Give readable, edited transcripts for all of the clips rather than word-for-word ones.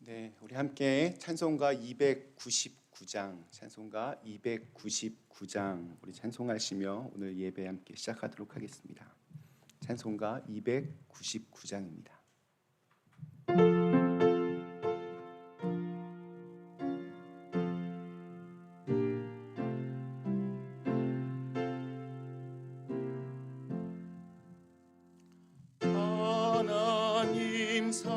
네, 우리 함께 찬송가 299장, 찬송가 299장 우리 찬송하시며 오늘 예배 함께 시작하도록 하겠습니다. 찬송가 299장입니다. 하나님 사랑은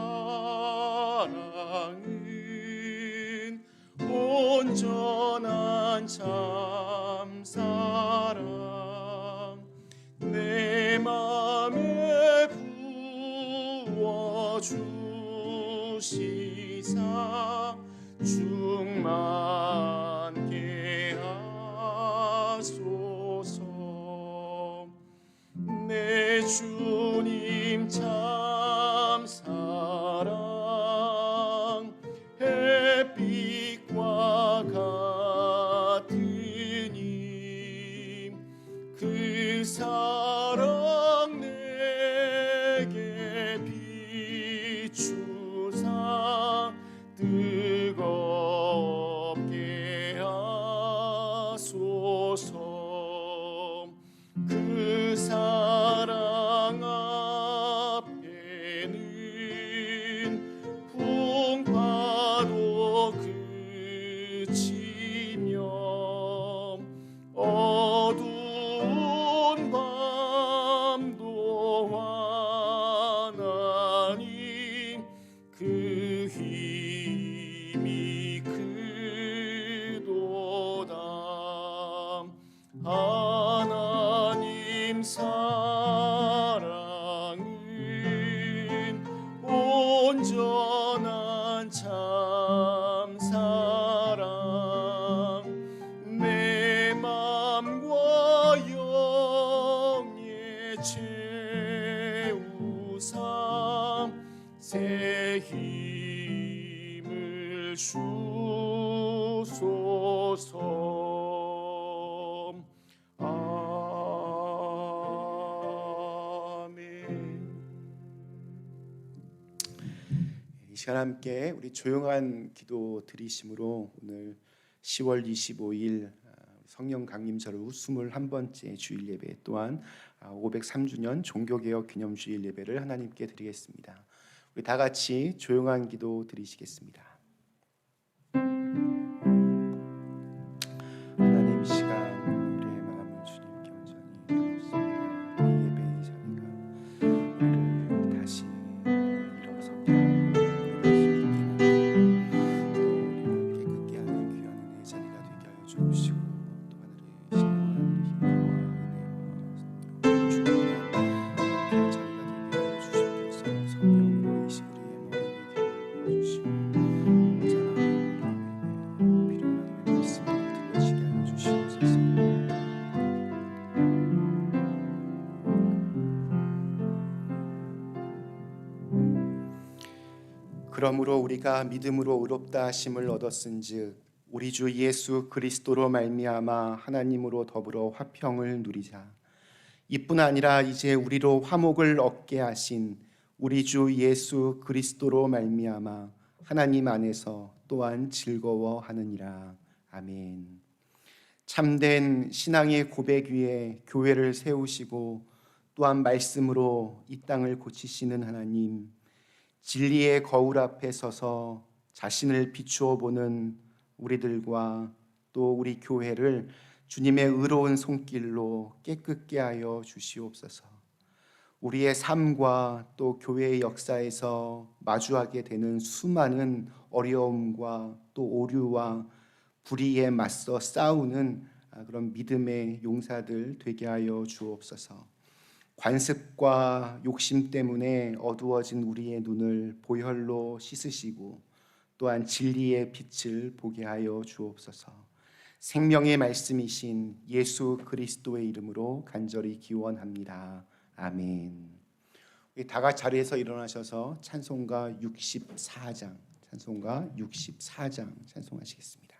온전한 참사랑 내 맘에 부어주시사 충만케 하소서. 내 주님 참 사랑 햇빛과 같으니 그 사랑 내게 비추사 뜨겁게 하소서. 그 사랑 앞에는 풍파도 그치며 어두운 밤도 환하니 그 힘이 크도다. 하나님 사랑은 온전한 참사랑 내 맘과 영에 채우사 새 힘을 주소서. 이 시간 함께 우리 조용한 기도 드리심으로 오늘 10월 25일 성령 강림절 후 21번째 주일 예배 또한 503주년 종교개혁 기념주일 예배를 하나님께 드리겠습니다. 우리 다 같이 조용한 기도 드리시겠습니다. 하나님, 시간 우리의 마음을 주님께 온전히 드렸습니다. 이 예배의 자리가 우리를 다시 일어서게 주시고 또 하늘의 신령한 힘과 은혜와 충만한 귀한 자리가 되게 하여 주시옵소서. 성령으로 이 시간 우리의 머리 위에 주시고 필요한 말씀을 들려지게 하여 주시옵소서. 그러므로 우리가 믿음으로 의롭다 하심을 얻었은즉 우리 주 예수 그리스도로 말미암아 하나님으로 더불어 화평을 누리자. 이뿐 아니라 이제 우리로 화목을 얻게 하신 우리 주 예수 그리스도로 말미암아 하나님 안에서 또한 즐거워하느니라. 아멘. 참된 신앙의 고백 위에 교회를 세우시고 또한 말씀으로 이 땅을 고치시는 하나님, 진리의 거울 앞에 서서 자신을 비추어 보는 우리들과 또 우리 교회를 주님의 의로운 손길로 깨끗게 하여 주시옵소서. 우리의 삶과 또 교회의 역사에서 마주하게 되는 수많은 어려움과 또 오류와 불의에 맞서 싸우는 그런 믿음의 용사들 되게 하여 주옵소서. 관습과 욕심 때문에 어두워진 우리의 눈을 보혈로 씻으시고 또한 진리의 빛을 보게 하여 주옵소서. 생명의 말씀이신 예수 그리스도의 이름으로 간절히 기원합니다. 아멘. 우리 다 같이 자리에서 일어나셔서 찬송가 64장 찬송하시겠습니다.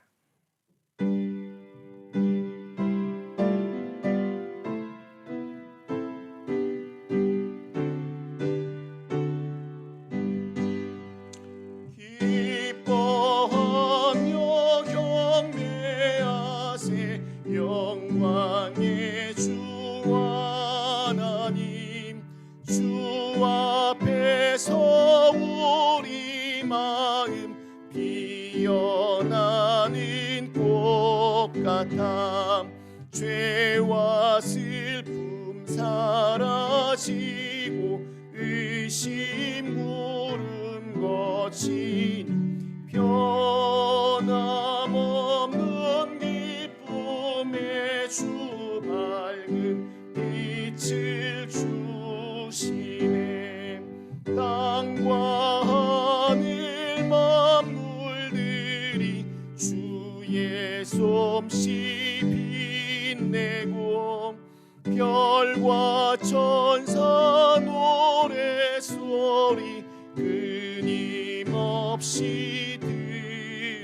주 앞에서 우리 마음 피어나는 꽃 같아 죄와 슬픔 사라지고 의심 물음 거친 변함없는 기쁨의 주 밝은 빛을 주시네. 땅과 하늘 만물들이 주의 솜씨 빛내고 별과 천사 노래소리 끊임없이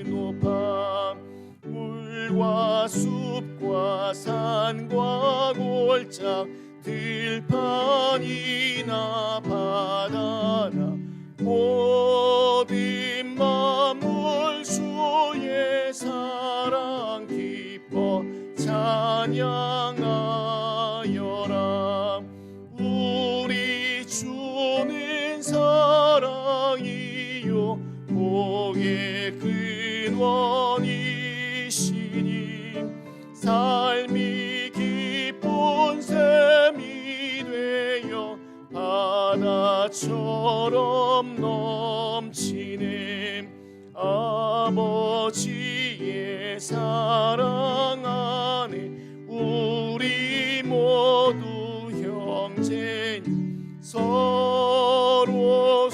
드높아 물과 숲과 산과 골짜 들판이나 바다나 모든 만물 주의 사랑 기뻐 찬양하여라. 우리 주는 사랑이요 복의 근원이시니 삶이 기쁜 샘이 되어 바다처럼 넘치네. 아버지의 사랑 안에 우리 모두 형제니 서로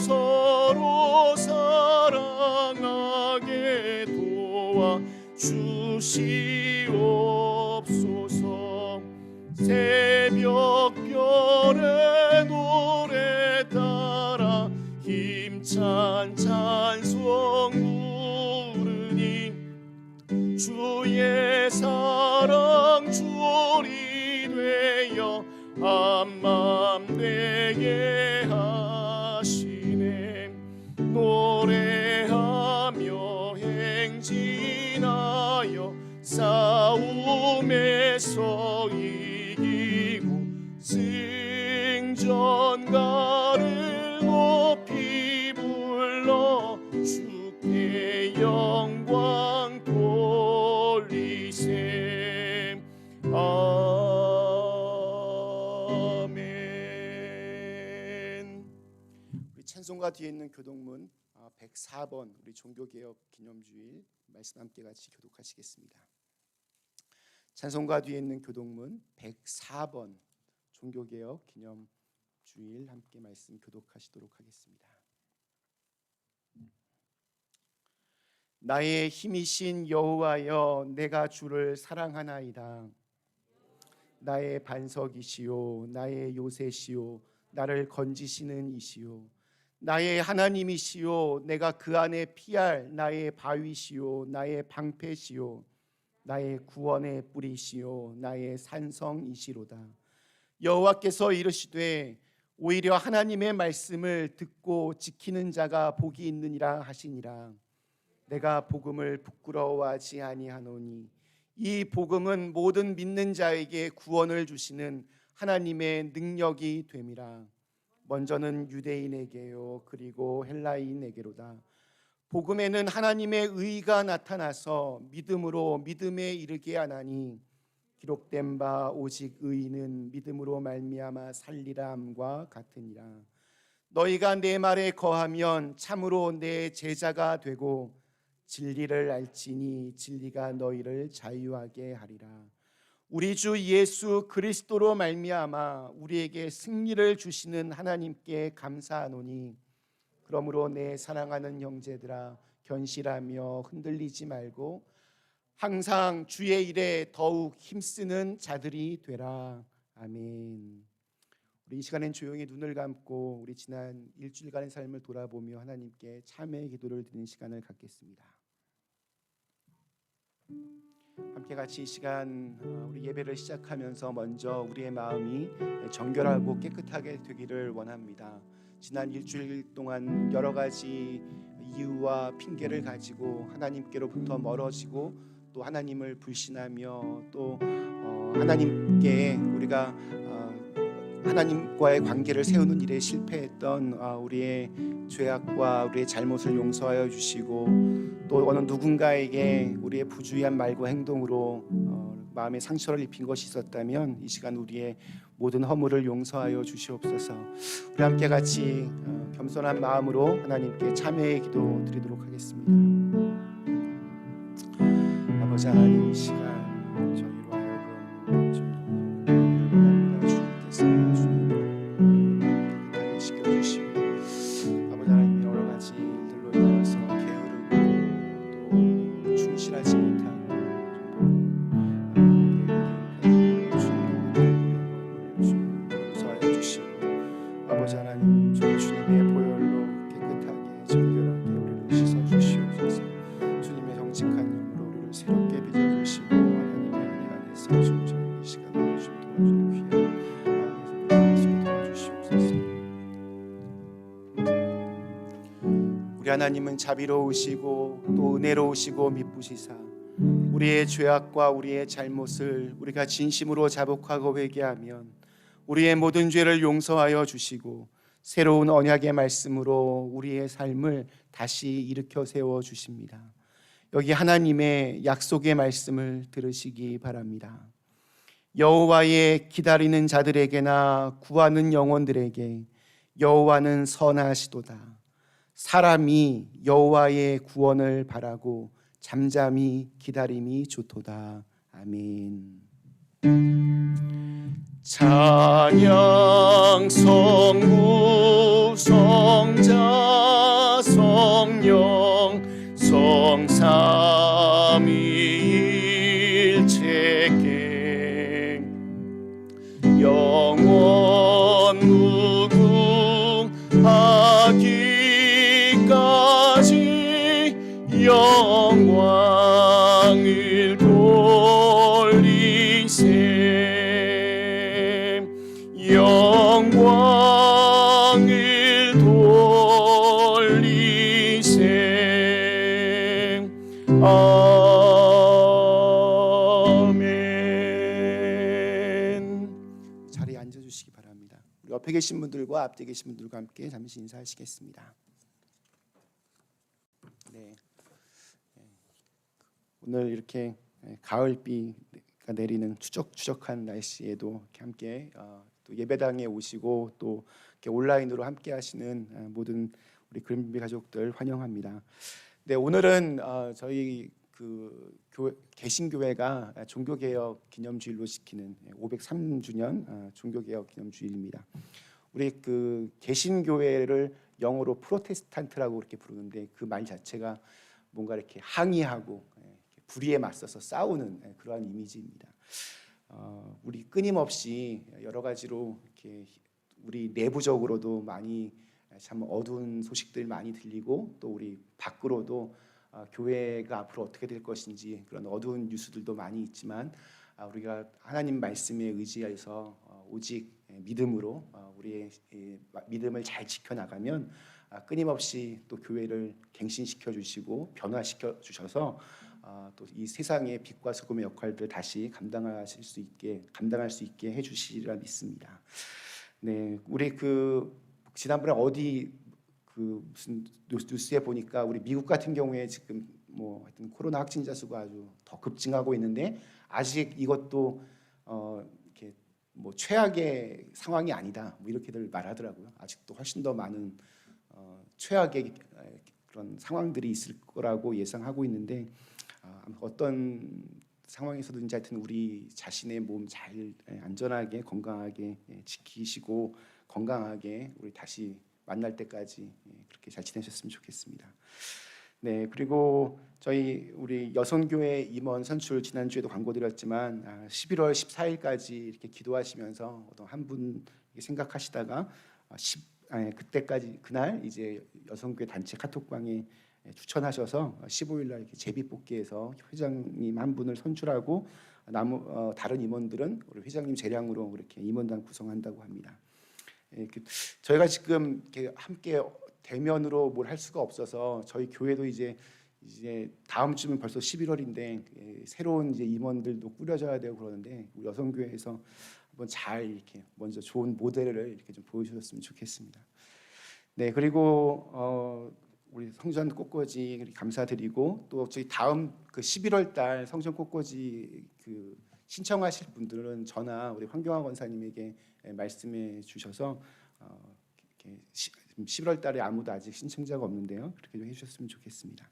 사랑하게 도와주시옵소서. 새벽별의 노래 따라 힘찬 찬송 부르니 주의 사랑 줄이 되어 한맘 되게 하시네. 노래하며 행진하여 싸움에서 이기고 승전가를 높이 불러 주께 영광 돌리세. 아멘. 우리 찬송가 뒤에 있는 교독문 104번 우리 종교개혁 기념주일 말씀 함께 같이 교독하시겠습니다. 찬송가 뒤에 있는 교독문 104번 종교개혁 기념주일 함께 말씀 교독하시도록 하겠습니다. 나의 힘이신 여호와여 내가 주를 사랑하나이다. 나의 반석이시오 나의 요새시오 나를 건지시는 이시오 나의 하나님이시오 내가 그 안에 피할 나의 바위시오 나의 방패시오 나의 구원의 뿌리시오 나의 산성이시로다. 여호와께서 이르시되 오히려 하나님의 말씀을 듣고 지키는 자가 복이 있느니라 하시니라. 내가 복음을 부끄러워하지 아니하노니 이 복음은 모든 믿는 자에게 구원을 주시는 하나님의 능력이 됨이라. 먼저는 유대인에게요 그리고 헬라인에게로다. 복음에는 하나님의 의가 나타나서 믿음으로 믿음에 이르게 하나니 기록된 바 오직 의인은 믿음으로 말미암아 살리라 함과 같으니라. 너희가 내 말에 거하면 참으로 내 제자가 되고 진리를 알지니 진리가 너희를 자유하게 하리라. 우리 주 예수 그리스도로 말미암아 우리에게 승리를 주시는 하나님께 감사하노니 그러므로 내 사랑하는 형제들아 견실하며 흔들리지 말고 항상 주의 일에 더욱 힘쓰는 자들이 되라. 아멘. 우리 이 시간엔 조용히 눈을 감고 우리 지난 일주일간의 삶을 돌아보며 하나님께 참회의 기도를 드리는 시간을 갖겠습니다. 함께 같이 이 시간 우리 예배를 시작하면서 먼저 우리의 마음이 정결하고 깨끗하게 되기를 원합니다. 지난 일주일 동안 여러 가지 이유와 핑계를 가지고 하나님께로부터 멀어지고 또 하나님을 불신하며 또 하나님께 우리가 하나님과의 관계를 세우는 일에 실패했던 우리의 죄악과 우리의 잘못을 용서하여 주시고, 또 어느 누군가에게 우리의 부주의한 말과 행동으로 마음에 상처를 입힌 것이 있었다면 이 시간 우리의 모든 허물을 용서하여 주시옵소서. 우리 함께 같이 겸손한 마음으로 하나님께 참회의 기도 드리도록 하겠습니다. 아버지 하나님, 이 시간 저희로 하여금 주님께서 깨끗하게 시켜주시고, 아버지 하나님 여러 가지 일들로 인하여서 게으르고 또 충실하지 못하고 용서하여 주시고, 아버지 하나님 저희 주님의 보혈로 깨끗하게 정결하게 우리를 씻어주시옵소서. 주님의 정직한 영으로 우리를 새롭게 빚어주시고, 하나님의 은혜 안에서 충성히 이 시간을 주님 도와주는 귀한 마음에서 도와주시옵소서. 우리 하나님은 자비로우시고 또 은혜로우시고 미쁘시사 우리의 죄악과 우리의 잘못을 우리가 진심으로 자복하고 회개하면 우리의 모든 죄를 용서하여 주시고 새로운 언약의 말씀으로 우리의 삶을 다시 일으켜 세워 주십니다. 여기 하나님의 약속의 말씀을 들으시기 바랍니다. 여호와의 기다리는 자들에게나 구하는 영혼들에게 여호와는 선하시도다. 사람이 여호와의 구원을 바라고 잠잠히 기다림이 좋도다. 아멘. 찬양 성부 성자 성령 성삼위일체계 영원 무궁하기까지 영광을 돌리세 영광을 돌리세. 아멘. 자리에 앉아주시기 바랍니다. 우리 옆에 계신 분들과 앞에 계신 분들과 함께 잠시 인사하시겠습니다. 네. 오늘 이렇게 가을비가 내리는 추적추적한 날씨에도 이렇게 함께 또 예배당에 오시고 또 이렇게 온라인으로 함께 하시는 모든 우리 그린비 가족들 환영합니다. 네, 오늘은 저희 그 개신교회가 종교개혁 기념주일로 지키는 503주년 종교개혁 기념주일입니다. 우리 그 개신교회를 영어로 프로테스탄트라고 이렇게 부르는데 그 말 자체가 뭔가 이렇게 항의하고 불의에 맞서서 싸우는 그러한 이미지입니다. 우리 끊임없이 여러 가지로 이렇게 우리 내부적으로도 많이 참 어두운 소식들 많이 들리고 또 우리 밖으로도 교회가 앞으로 어떻게 될 것인지 그런 어두운 뉴스들도 많이 있지만 우리가 하나님 말씀에 의지해서 오직 믿음으로 우리의 믿음을 잘 지켜나가면 끊임없이 또 교회를 갱신시켜 주시고 변화시켜 주셔서 또 이 세상의 빛과 소금의 역할들을 다시 감당할 수 있게 해주시리라 믿습니다. 네, 우리 그 지난번에 어디 그 무슨 뉴스에 보니까 우리 미국 같은 경우에 지금 뭐 하여튼 코로나 확진자 수가 아주 더 급증하고 있는데 아직 이것도 이렇게 뭐 최악의 상황이 아니다 뭐 이렇게들 말하더라고요. 아직도 훨씬 더 많은 최악의 그런 상황들이 있을 거라고 예상하고 있는데 어떤 상황에서든지 하여튼 우리 자신의 몸 잘 안전하게 건강하게 지키시고 건강하게 우리 다시 만날 때까지 그렇게 잘 지내셨으면 좋겠습니다. 네, 그리고 저희 우리 여성교회 임원 선출 지난주에도 광고 드렸지만 11월 14일까지 이렇게 기도하시면서 어떤 한 분 생각하시다가 그때까지 그날 이제 여성교회 단체 카톡방에 추천하셔서 15일 날 이렇게 제비 뽑기에서 회장님 한 분을 선출하고 다른 임원들은 우리 회장님 재량으로 이렇게 임원단 구성한다고 합니다. 저희가 지금 이렇게 함께 대면으로 뭘 할 수가 없어서 저희 교회도 이제 다음 주면 벌써 11월인데 새로운 이제 임원들도 꾸려져야 되고 그러는데 우리 여성교회에서 한번 잘 이렇게 먼저 좋은 모델을 이렇게 좀 보여주셨으면 좋겠습니다. 네, 그리고 우리 성전 꽃꽂이 감사드리고 또 저희 다음 그 11월 달 성전 꽃꽂이 그 신청하실 분들은 저나 우리 황경화 권사님에게 말씀해 주셔서 이렇게 11월 달에 아무도 아직 신청자가 없는데요. 그렇게 좀 해주셨으면 좋겠습니다.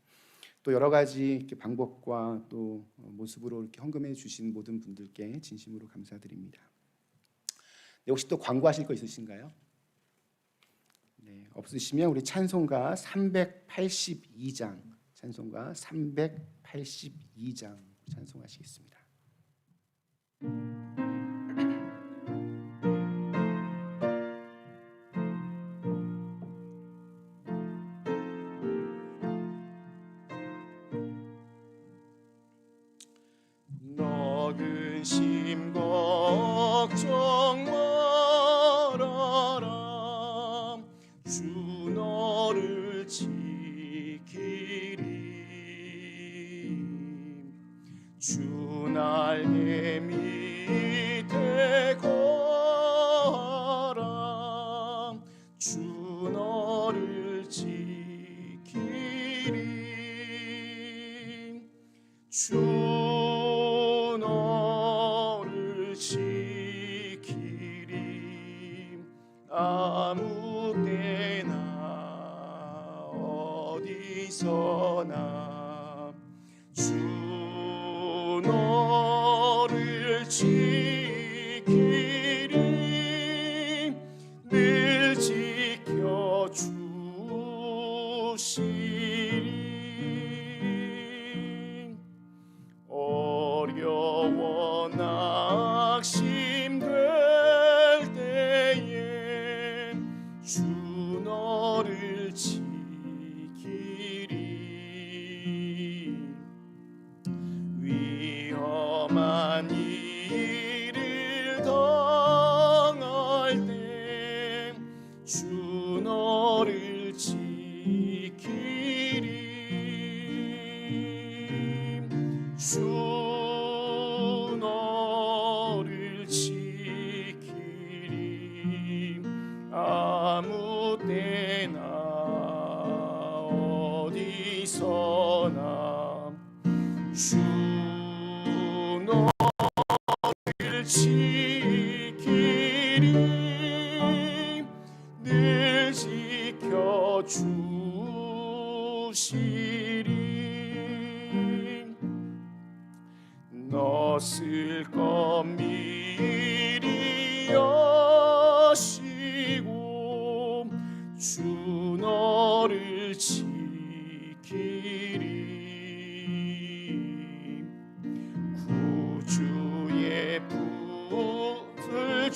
또 여러 가지 이렇게 방법과 또 모습으로 이렇게 헌금해 주신 모든 분들께 진심으로 감사드립니다. 네, 혹시 또 광고하실 거 있으신가요? 네, 없으시면 우리 찬송가 382장 찬송가 382장 찬송하시겠습니다. 너 근심 걱정 말아라 주 너를 지키리 주 날개 밑에 거하라 주 너를 지키리 주 너를 지키리 아무 때나 어디서나 주 너를 지키리 늘 지켜주시리 어려워 낙심될 때에 주 너를 지키리 위험한 일을 당할 때 주 너를 지키리 주 너를 지키리 아무 때나 어디서나 주 너를 지키리 늘 지켜주시리 너 쓸 것 미리 여시고 주 너를 지키리 구주의 붓을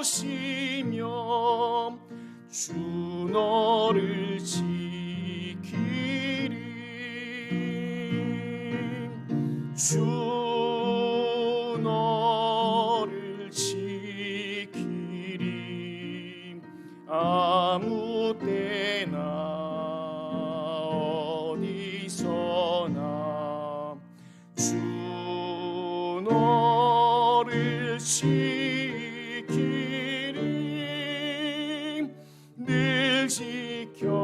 주시며 주 너를 지키리 주 너를 지키리 아무 때나 어디서나 주 너를 지키리 늘 지켜주시리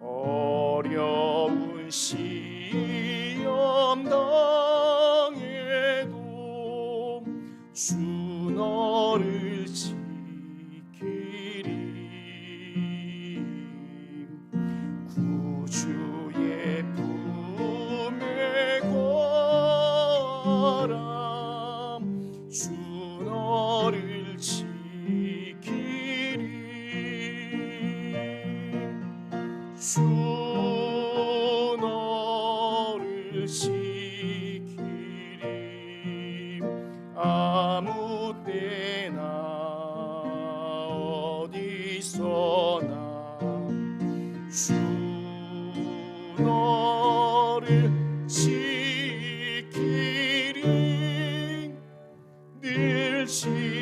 어려운 시험 당해도 주 너를 지키리 구주의 품에 거하라 주 너를 지키리 주 너를 지키리 아무 때나 어디서나 주 너를 지키리 늘 지켜주시리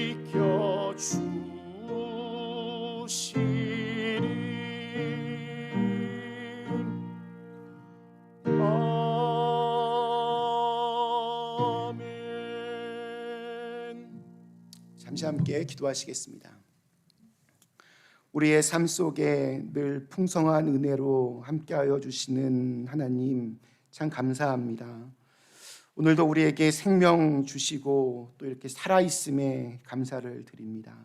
잠시 함께 기도하시겠습니다. 우리의 삶 속에 늘 풍성한 은혜로 함께하여 주시는 하나님 참 감사합니다. 오늘도 우리에게 생명 주시고 또 이렇게 살아있음에 감사를 드립니다.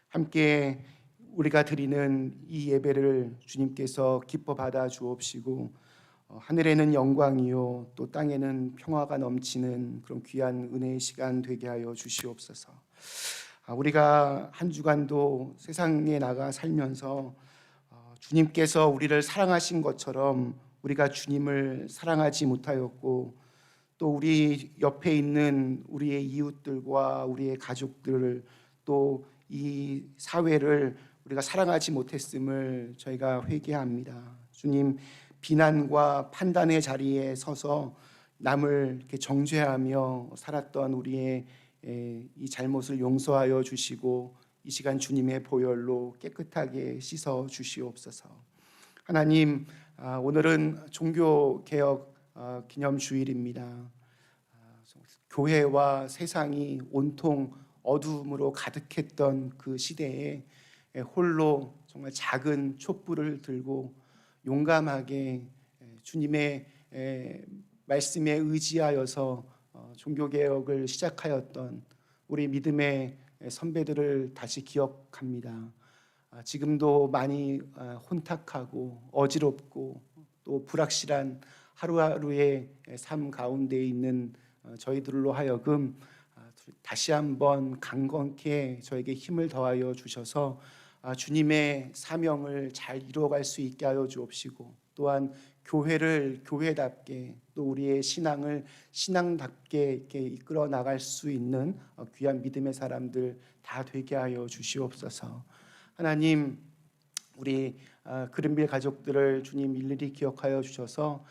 함께 우리가 드리는 이 예배를 주님께서 기뻐 받아 주옵시고 하늘에는 영광이요 또 땅에는 평화가 넘치는 그런 귀한 은혜의 시간 되게 하여 주시옵소서. 우리가 한 주간도 세상에 나가 살면서 주님께서 우리를 사랑하신 것처럼 우리가 주님을 사랑하지 못하였고 또 우리 옆에 있는 우리의 이웃들과 우리의 가족들을 또 이 사회를 우리가 사랑하지 못했음을 저희가 회개합니다. 주님, 비난과 판단의 자리에 서서 남을 이렇게 정죄하며 살았던 우리의 이 잘못을 용서하여 주시고 이 시간 주님의 보혈로 깨끗하게 씻어 주시옵소서. 하나님, 오늘은 종교개혁 기념주일입니다. 교회와 세상이 온통 어두움으로 가득했던 그 시대에 홀로 정말 작은 촛불을 들고 용감하게 주님의 말씀에 의지하여서 종교개혁을 시작하였던 우리 믿음의 선배들을 다시 기억합니다. 지금도 많이 혼탁하고 어지럽고 또 불확실한 하루하루의 삶 가운데 있는 저희들로 하여금 다시 한번 강건케 저에게 힘을 더하여 주셔서 주님의 사명을 잘 이루어갈 수 있게 하여 주옵시고 또한 교회를 교회답게 또 우리의 신앙을 신앙답게 이렇게 이끌어 나갈 수 있는 귀한 믿음의 사람들 다 되게 하여 주시옵소서. 하나님, 우리 그린빌 가족들을 주님 일일이 기억하여 주셔서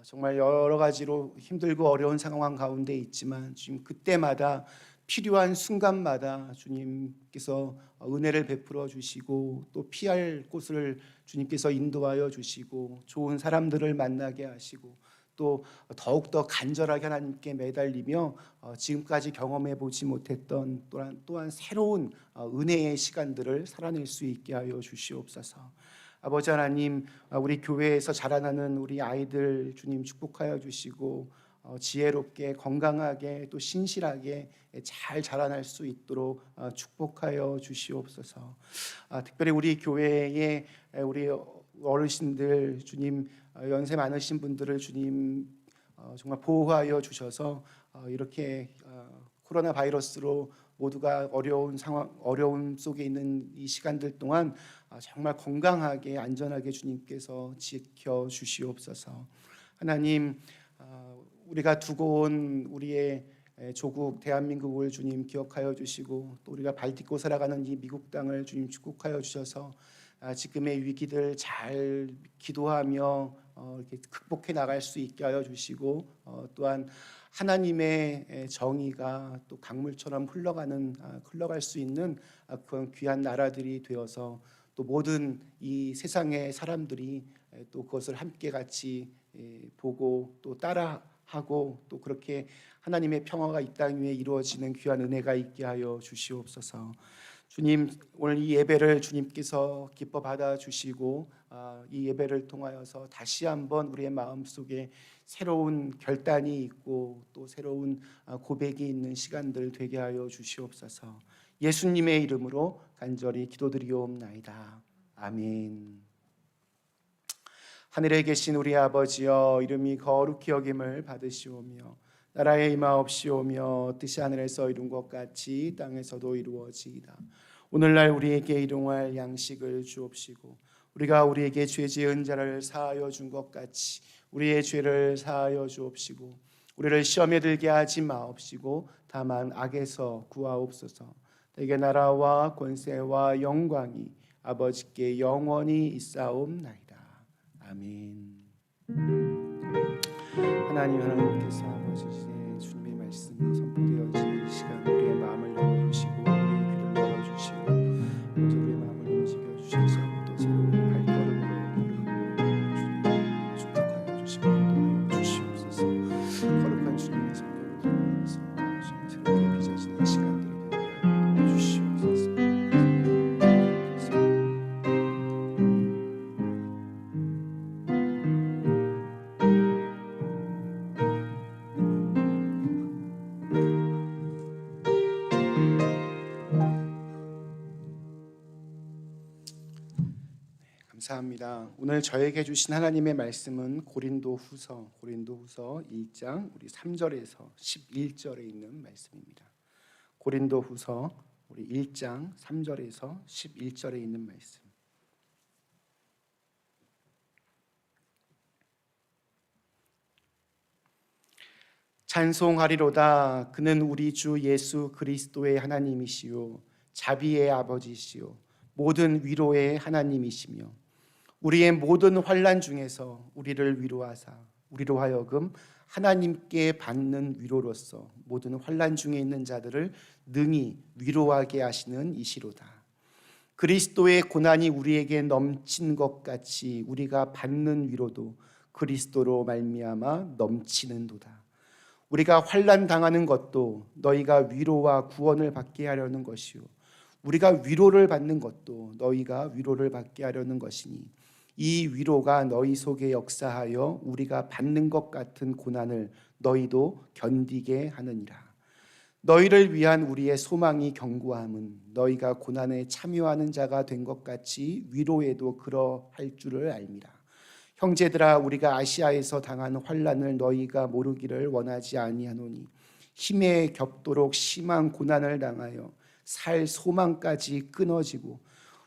정말 여러 가지로 힘들고 어려운 상황 가운데 있지만 주님 그때마다 필요한 순간마다 주님께서 은혜를 베풀어 주시고 또 피할 곳을 주님께서 인도하여 주시고 좋은 사람들을 만나게 하시고 또 더욱더 간절하게 하나님께 매달리며 지금까지 경험해 보지 못했던 또한 새로운 은혜의 시간들을 살아낼 수 있게 하여 주시옵소서. 아버지 하나님, 우리 교회에서 자라나는 우리 아이들 주님 축복하여 주시고 지혜롭게 건강하게 또 신실하게 잘 자라날 수 있도록 축복하여 주시옵소서. 특별히 우리 교회의 우리 어르신들 주님 연세 많으신 분들을 주님 정말 보호하여 주셔서 이렇게 코로나 바이러스로 모두가 어려운 상황, 어려움 속에 있는 이 시간들 동안 정말 건강하게 안전하게 주님께서 지켜 주시옵소서. 하나님, 우리가 두고 온 우리의 조국 대한민국을 주님 기억하여 주시고 또 우리가 발 딛고 살아가는 이 미국 땅을 주님 축복하여 주셔서 지금의 위기들 잘 기도하며 이렇게 극복해 나갈 수 있게 하여 주시고 또한 하나님의 정의가 또 강물처럼 흘러갈 수 있는 그런 귀한 나라들이 되어서 또 모든 이 세상의 사람들이 또 그것을 함께 같이 보고 또 따라하고 또 그렇게 하나님의 평화가 이 땅 위에 이루어지는 귀한 은혜가 있게 하여 주시옵소서. 주님, 오늘 이 예배를 주님께서 기뻐 받아 주시고 이 예배를 통하여서 다시 한번 우리의 마음속에 새로운 결단이 있고 또 새로운 고백이 있는 시간들 되게 하여 주시옵소서. 예수님의 이름으로 간절히 기도드리옵나이다. 아멘. 하늘에 계신 우리 아버지여, 이름이 거룩히 여김을 받으시오며 나라의 임하옵시오며 뜻이 하늘에서 이룬 것 같이 땅에서도 이루어지이다. 오늘날 우리에게 일용할 양식을 주옵시고 우리가 우리에게 죄 지은 자를 사하여 준 것 같이 우리의 죄를 사하여 주옵시고 우리를 시험에 들게 하지 마옵시고 다만 악에서 구하옵소서. 대개 나라와 권세와 영광이 아버지께 영원히 있사옵나이다. 아멘. 하나님께서 아버지의 주님의 말씀이 선포되어지는 이 시간 우리의 마음을 열어주시고 우리의 귀를 열어주시고 우리의 마음을 움직여주셔서 또 새로운 발걸음으로 주님 축복하여 주시고 인도하여 주시옵소서. 거룩한 주님의 성령을 통하여서 새롭게 빚어지는 시간들이 되게 하여 주시옵소서. 감사합니다. 오늘 저에게 주신 하나님의 말씀은 고린도후서 1장 우리 3절에서 11절에 있는 말씀입니다. 고린도후서 우리 1장 3절에서 11절에 있는 말씀. 찬송하리로다. 그는 우리 주 예수 그리스도의 하나님이시요 자비의 아버지시요 모든 위로의 하나님이시며 우리의 모든 환난 중에서 우리를 위로하사 우리로 하여금 하나님께 받는 위로로서 모든 환난 중에 있는 자들을 능히 위로하게 하시는 이시로다. 그리스도의 고난이 우리에게 넘친 것 같이 우리가 받는 위로도 그리스도로 말미암아 넘치는도다. 우리가 환난 당하는 것도 너희가 위로와 구원을 받게 하려는 것이요 우리가 위로를 받는 것도 너희가 위로를 받게 하려는 것이니 이 위로가 너희 속에 역사하여 우리가 받는 것 같은 고난을 너희도 견디게 하느니라. 너희를 위한 우리의 소망이 견고함은 너희가 고난에 참여하는 자가 된 것 같이 위로에도 그러할 줄을 알미라. 형제들아, 우리가 아시아에서 당한 환난을 너희가 모르기를 원하지 아니하노니 힘에 겹도록 심한 고난을 당하여 살 소망까지 끊어지고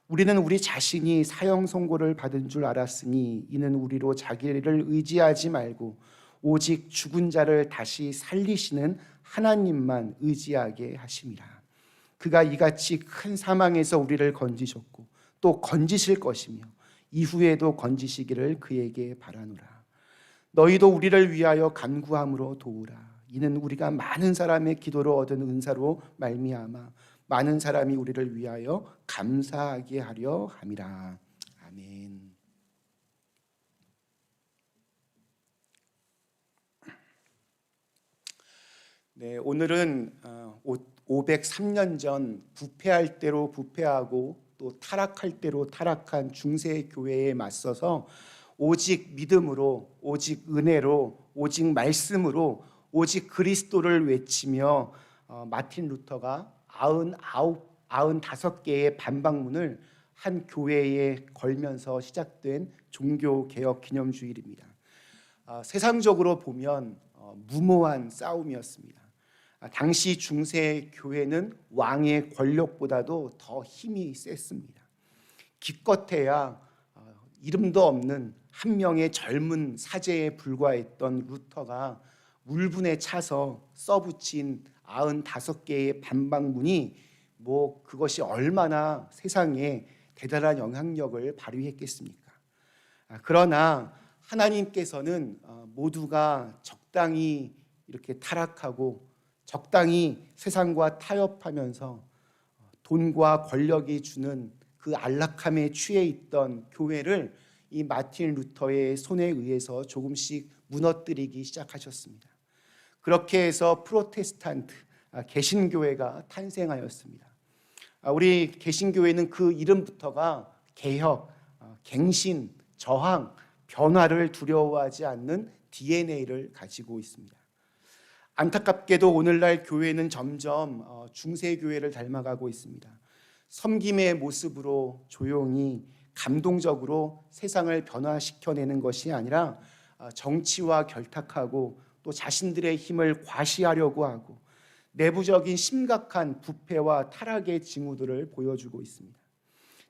우리는 우리 자신이 사형 선고를 받은 줄 알았으니 이는 우리로 자기를 의지하지 말고 오직 죽은 자를 다시 살리시는 하나님만 의지하게 하심이라. 그가 이같이 큰 사망에서 우리를 건지셨고 또 건지실 것이며 이후에도 건지시기를 그에게 바라노라. 너희도 우리를 위하여 간구함으로 도우라. 이는 우리가 많은 사람의 기도로 얻은 은사로 말미암아 많은 사람이 우리를 위하여 감사하게 하려 함이라. 아멘. 네, 오늘은 503년 전 부패할 대로 부패하고 또 타락할 대로 타락한 중세 교회에 맞서서 오직 믿음으로, 오직 은혜로, 오직 말씀으로, 오직 그리스도를 외치며 마틴 루터가 95개의 반박문을 한 교회에 걸면서 시작된 종교개혁 기념주일입니다. 세상적으로 보면 무모한 싸움이었습니다. 당시 중세 교회는 왕의 권력보다도 더 힘이 셌습니다. 기껏해야 이름도 없는 한 명의 젊은 사제에 불과했던 루터가 물분에 차서 써붙인 95개의 반박문이 그것이 얼마나 세상에 대단한 영향력을 발휘했겠습니까? 그러나 하나님께서는 모두가 적당히 이렇게 타락하고 적당히 세상과 타협하면서 돈과 권력이 주는 그 안락함에 취해 있던 교회를 이 마틴 루터의 손에 의해서 조금씩 무너뜨리기 시작하셨습니다. 그렇게 해서 프로테스탄트, 개신교회가 탄생하였습니다. 우리 개신교회는 그 이름부터가 개혁, 갱신, 저항, 변화를 두려워하지 않는 DNA를 가지고 있습니다. 안타깝게도 오늘날 교회는 점점 중세교회를 닮아가고 있습니다. 섬김의 모습으로 조용히 감동적으로 세상을 변화시켜내는 것이 아니라 정치와 결탁하고 또 자신들의 힘을 과시하려고 하고 내부적인 심각한 부패와 타락의 징후들을 보여주고 있습니다.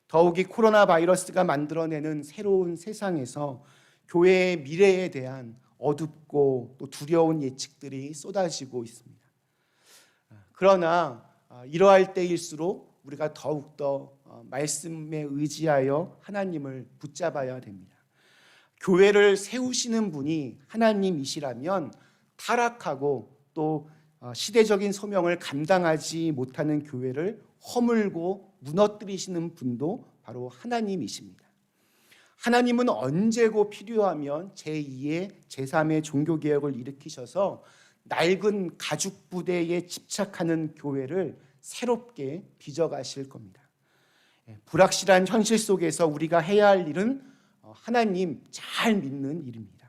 더욱이 코로나 바이러스가 만들어내는 새로운 세상에서 교회의 미래에 대한 어둡고 또 두려운 예측들이 쏟아지고 있습니다. 그러나 이러할 때일수록 우리가 더욱더 말씀에 의지하여 하나님을 붙잡아야 됩니다. 교회를 세우시는 분이 하나님이시라면 타락하고 또 시대적인 소명을 감당하지 못하는 교회를 허물고 무너뜨리시는 분도 바로 하나님이십니다. 하나님은 언제고 필요하면 제2의 제3의 종교개혁을 일으키셔서 낡은 가죽 부대에 집착하는 교회를 새롭게 빚어가실 겁니다. 불확실한 현실 속에서 우리가 해야 할 일은 하나님 잘 믿는 일입니다.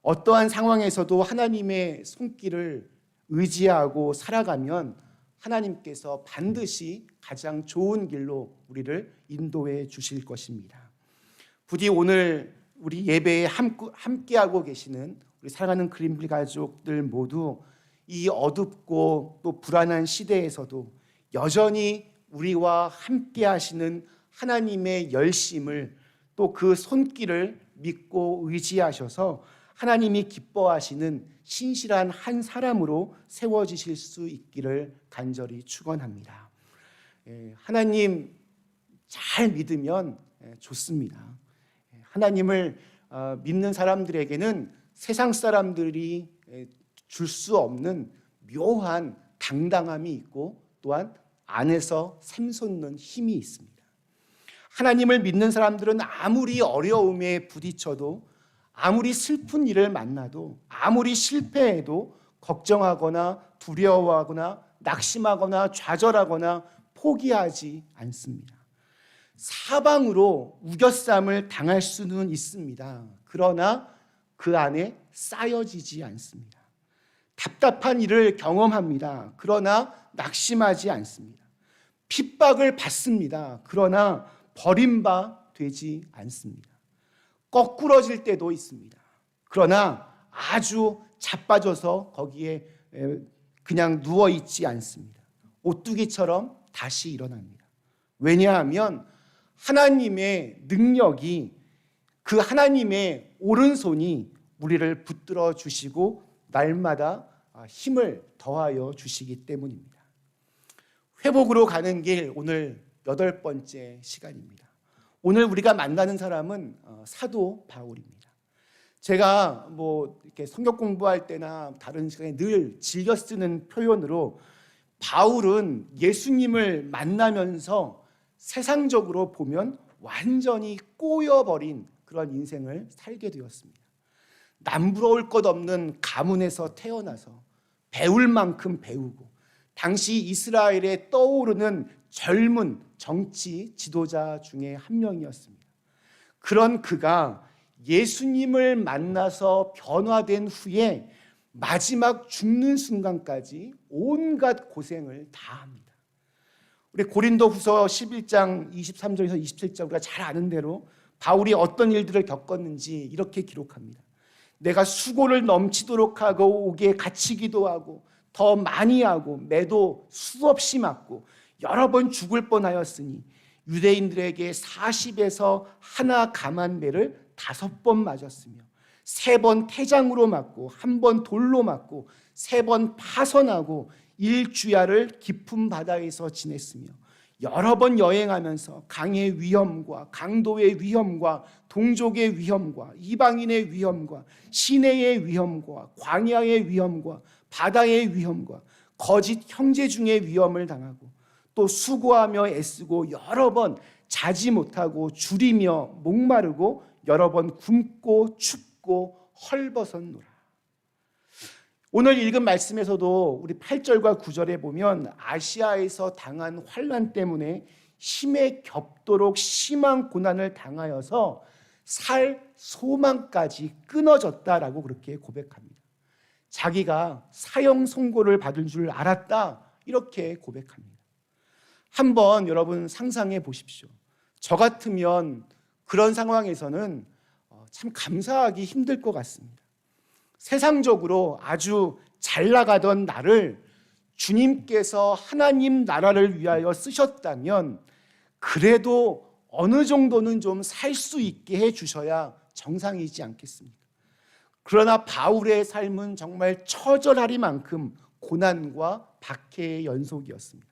어떠한 상황에서도 하나님의 손길을 의지하고 살아가면 하나님께서 반드시 가장 좋은 길로 우리를 인도해 주실 것입니다. 부디 오늘 우리 예배에 함께하고 계시는 우리 사랑하는 그린빌 가족들 모두 이 어둡고 또 불안한 시대에서도 여전히 우리와 함께 하시는 하나님의 열심을 또 그 손길을 믿고 의지하셔서 하나님이 기뻐하시는 신실한 한 사람으로 세워지실 수 있기를 간절히 축원합니다. 하나님 잘 믿으면 좋습니다. 하나님을 믿는 사람들에게는 세상 사람들이 줄 수 없는 묘한 당당함이 있고 또한 안에서 샘솟는 힘이 있습니다. 하나님을 믿는 사람들은 아무리 어려움에 부딪혀도, 아무리 슬픈 일을 만나도, 아무리 실패해도 걱정하거나 두려워하거나 낙심하거나 좌절하거나 포기하지 않습니다. 사방으로 우겨쌈을 당할 수는 있습니다. 그러나 그 안에 쌓여지지 않습니다. 답답한 일을 경험합니다. 그러나 낙심하지 않습니다. 핍박을 받습니다. 그러나 버림받지 않습니다. 거꾸러질 때도 있습니다. 그러나 아주 자빠져서 거기에 그냥 누워있지 않습니다. 오뚜기처럼 다시 일어납니다. 왜냐하면 하나님의 능력이, 그 하나님의 오른손이 우리를 붙들어 주시고 날마다 힘을 더하여 주시기 때문입니다. 회복으로 가는 길, 오늘 8번째 시간입니다. 오늘 우리가 만나는 사람은 사도 바울입니다. 제가 이렇게 성경 공부할 때나 다른 시간에 늘 즐겨 쓰는 표현으로 바울은 예수님을 만나면서 세상적으로 보면 완전히 꼬여버린 그런 인생을 살게 되었습니다. 남부러울 것 없는 가문에서 태어나서 배울 만큼 배우고, 당시 이스라엘에 떠오르는 젊은 정치 지도자 중에 한 명이었습니다. 그런 그가 예수님을 만나서 변화된 후에 마지막 죽는 순간까지 온갖 고생을 다 합니다. 우리 고린도후서 11장 23절에서 27절 우리가 잘 아는 대로 바울이 어떤 일들을 겪었는지 이렇게 기록합니다. 내가 수고를 넘치도록 하고 옥에 갇히기도 하고 더 많이 하고 매도 수없이 맞고 여러 번 죽을 뻔하였으니 유대인들에게 40에서 하나 감한 매를 5번 맞았으며 3번 태장으로 맞고 1번 돌로 맞고 3번 파선하고 1주야를 깊은 바다에서 지냈으며 여러 번 여행하면서 강의 위험과 강도의 위험과 동족의 위험과 이방인의 위험과 시내의 위험과 광야의 위험과 바다의 위험과 거짓 형제 중의 위험을 당하고 또 수고하며 애쓰고 여러 번 자지 못하고 줄이며 목마르고 여러 번 굶고 춥고 헐벗었노라. 오늘 읽은 말씀에서도 우리 8절과 9절에 보면 아시아에서 당한 환난 때문에 힘에 겹도록 심한 고난을 당하여서 살 소망까지 끊어졌다라고 그렇게 고백합니다. 자기가 사형 선고를 받을 줄 알았다, 이렇게 고백합니다. 한번 여러분 상상해 보십시오. 저 같으면 그런 상황에서는 참 감사하기 힘들 것 같습니다. 세상적으로 아주 잘 나가던 나를 주님께서 하나님 나라를 위하여 쓰셨다면 그래도 어느 정도는 좀 살 수 있게 해주셔야 정상이지 않겠습니까? 그러나 바울의 삶은 정말 처절하리만큼 고난과 박해의 연속이었습니다.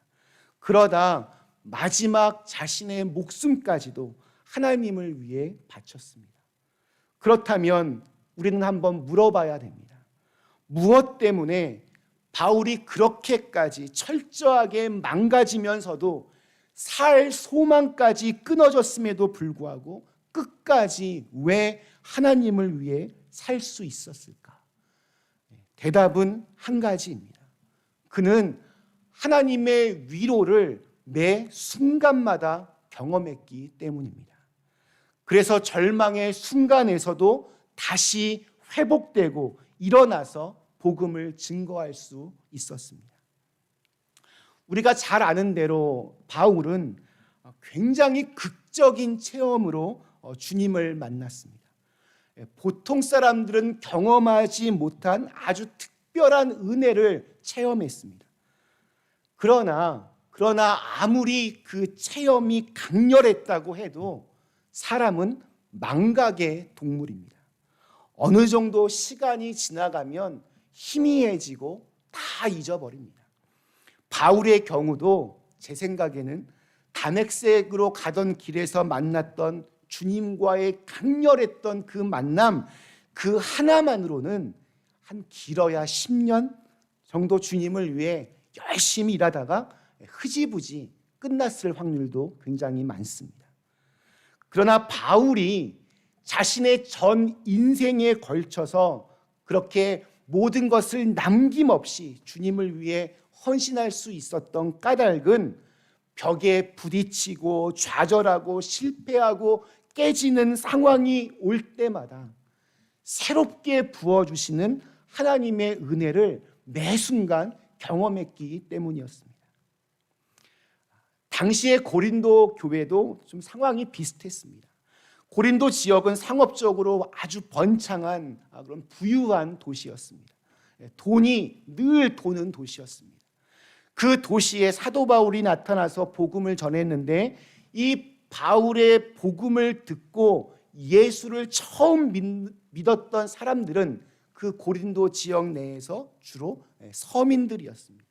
그러다 마지막 자신의 목숨까지도 하나님을 위해 바쳤습니다. 그렇다면 우리는 한번 물어봐야 됩니다. 무엇 때문에 바울이 그렇게까지 철저하게 망가지면서도 살 소망까지 끊어졌음에도 불구하고 끝까지 왜 하나님을 위해 살 수 있었을까? 대답은 한 가지입니다. 그는 하나님의 위로를 매 순간마다 경험했기 때문입니다. 그래서 절망의 순간에서도 다시 회복되고 일어나서 복음을 증거할 수 있었습니다. 우리가 잘 아는 대로 바울은 굉장히 극적인 체험으로 주님을 만났습니다. 보통 사람들은 경험하지 못한 아주 특별한 은혜를 체험했습니다. 그러나 아무리 그 체험이 강렬했다고 해도 사람은 망각의 동물입니다. 어느 정도 시간이 지나가면 희미해지고 다 잊어버립니다. 바울의 경우도 제 생각에는 다메섹으로 가던 길에서 만났던 주님과의 강렬했던 그 만남, 그 하나만으로는 한 길어야 10년 정도 주님을 위해 열심히 일하다가 흐지부지 끝났을 확률도 굉장히 많습니다. 그러나 바울이 자신의 전 인생에 걸쳐서 그렇게 모든 것을 남김없이 주님을 위해 헌신할 수 있었던 까닭은 벽에 부딪히고 좌절하고 실패하고 깨지는 상황이 올 때마다 새롭게 부어주시는 하나님의 은혜를 매 순간 경험했기 때문이었습니다. 당시의 고린도 교회도 좀 상황이 비슷했습니다. 고린도 지역은 상업적으로 아주 번창한 그런 부유한 도시였습니다. 돈이 늘 도는 도시였습니다. 그 도시에 사도 바울이 나타나서 복음을 전했는데 이 바울의 복음을 듣고 예수를 처음 믿었던 사람들은 그 고린도 지역 내에서 주로 서민들이었습니다.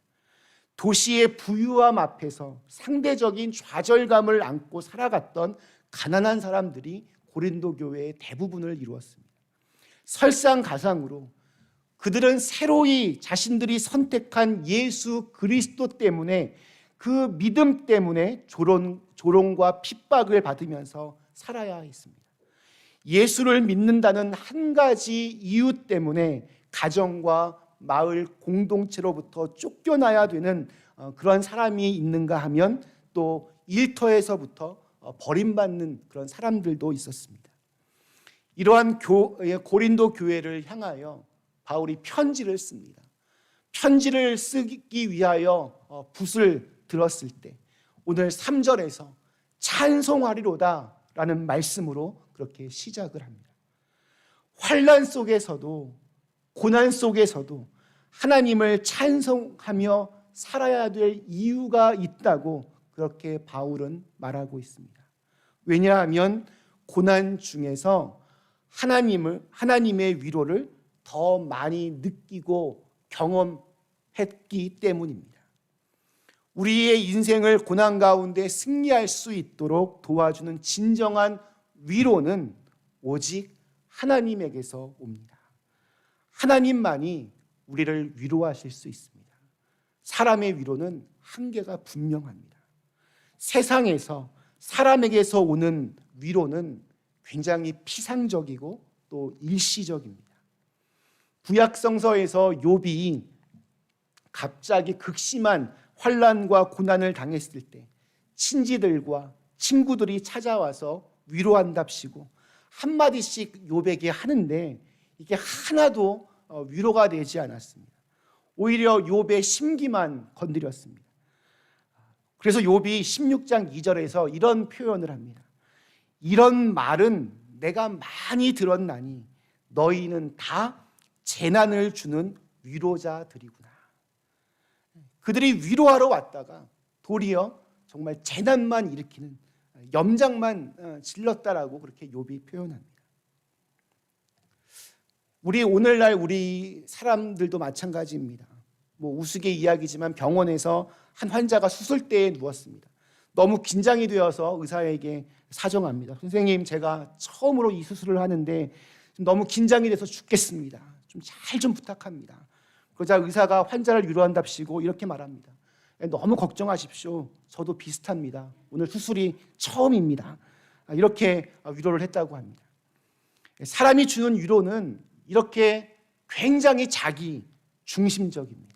도시의 부유함 앞에서 상대적인 좌절감을 안고 살아갔던 가난한 사람들이 고린도 교회의 대부분을 이루었습니다. 설상가상으로 그들은 새로이 자신들이 선택한 예수 그리스도 때문에 그 믿음 때문에 조롱과 핍박을 받으면서 살아야 했습니다. 예수를 믿는다는 한 가지 이유 때문에 가정과 마을 공동체로부터 쫓겨나야 되는 그런 사람이 있는가 하면 또 일터에서부터 버림받는 그런 사람들도 있었습니다. 이러한 고린도 교회를 향하여 바울이 편지를 씁니다. 편지를 쓰기 위하여 붓을 들었을 때 오늘 3절에서 찬송하리로다 라는 말씀으로 그렇게 시작을 합니다. 환난 속에서도 고난 속에서도 하나님을 찬송하며 살아야 될 이유가 있다고 그렇게 바울은 말하고 있습니다. 왜냐하면 고난 중에서 하나님의 위로를 더 많이 느끼고 경험했기 때문입니다. 우리의 인생을 고난 가운데 승리할 수 있도록 도와주는 진정한 위로는 오직 하나님에게서 옵니다. 하나님만이 우리를 위로하실 수 있습니다. 사람의 위로는 한계가 분명합니다. 세상에서 사람에게서 오는 위로는 굉장히 피상적이고 또 일시적입니다. 구약성서에서 욥이 갑자기 극심한 환난과 고난을 당했을 때 친지들과 친구들이 찾아와서 위로한답시고 한마디씩 욥에게 하는데 이게 하나도 위로가 되지 않았습니다. 오히려 욥의 심기만 건드렸습니다. 그래서 욥이 16장 2절에서 이런 표현을 합니다. 이런 말은 내가 많이 들었나니 너희는 다 재난을 주는 위로자들이구나. 그들이 위로하러 왔다가 도리어 정말 재난만 일으키는 염장만 질렀다라고 그렇게 욥이 표현합니다. 오늘날 우리 사람들도 마찬가지입니다. 우스개 이야기지만 병원에서 한 환자가 수술대에 누웠습니다. 너무 긴장이 되어서 의사에게 사정합니다. 선생님, 제가 처음으로 이 수술을 하는데 너무 긴장이 돼서 죽겠습니다. 좀 잘 좀 부탁합니다. 그러자 의사가 환자를 위로한답시고 이렇게 말합니다. 너무 걱정하십시오. 저도 비슷합니다. 오늘 수술이 처음입니다. 이렇게 위로를 했다고 합니다. 사람이 주는 위로는 이렇게 굉장히 자기 중심적입니다.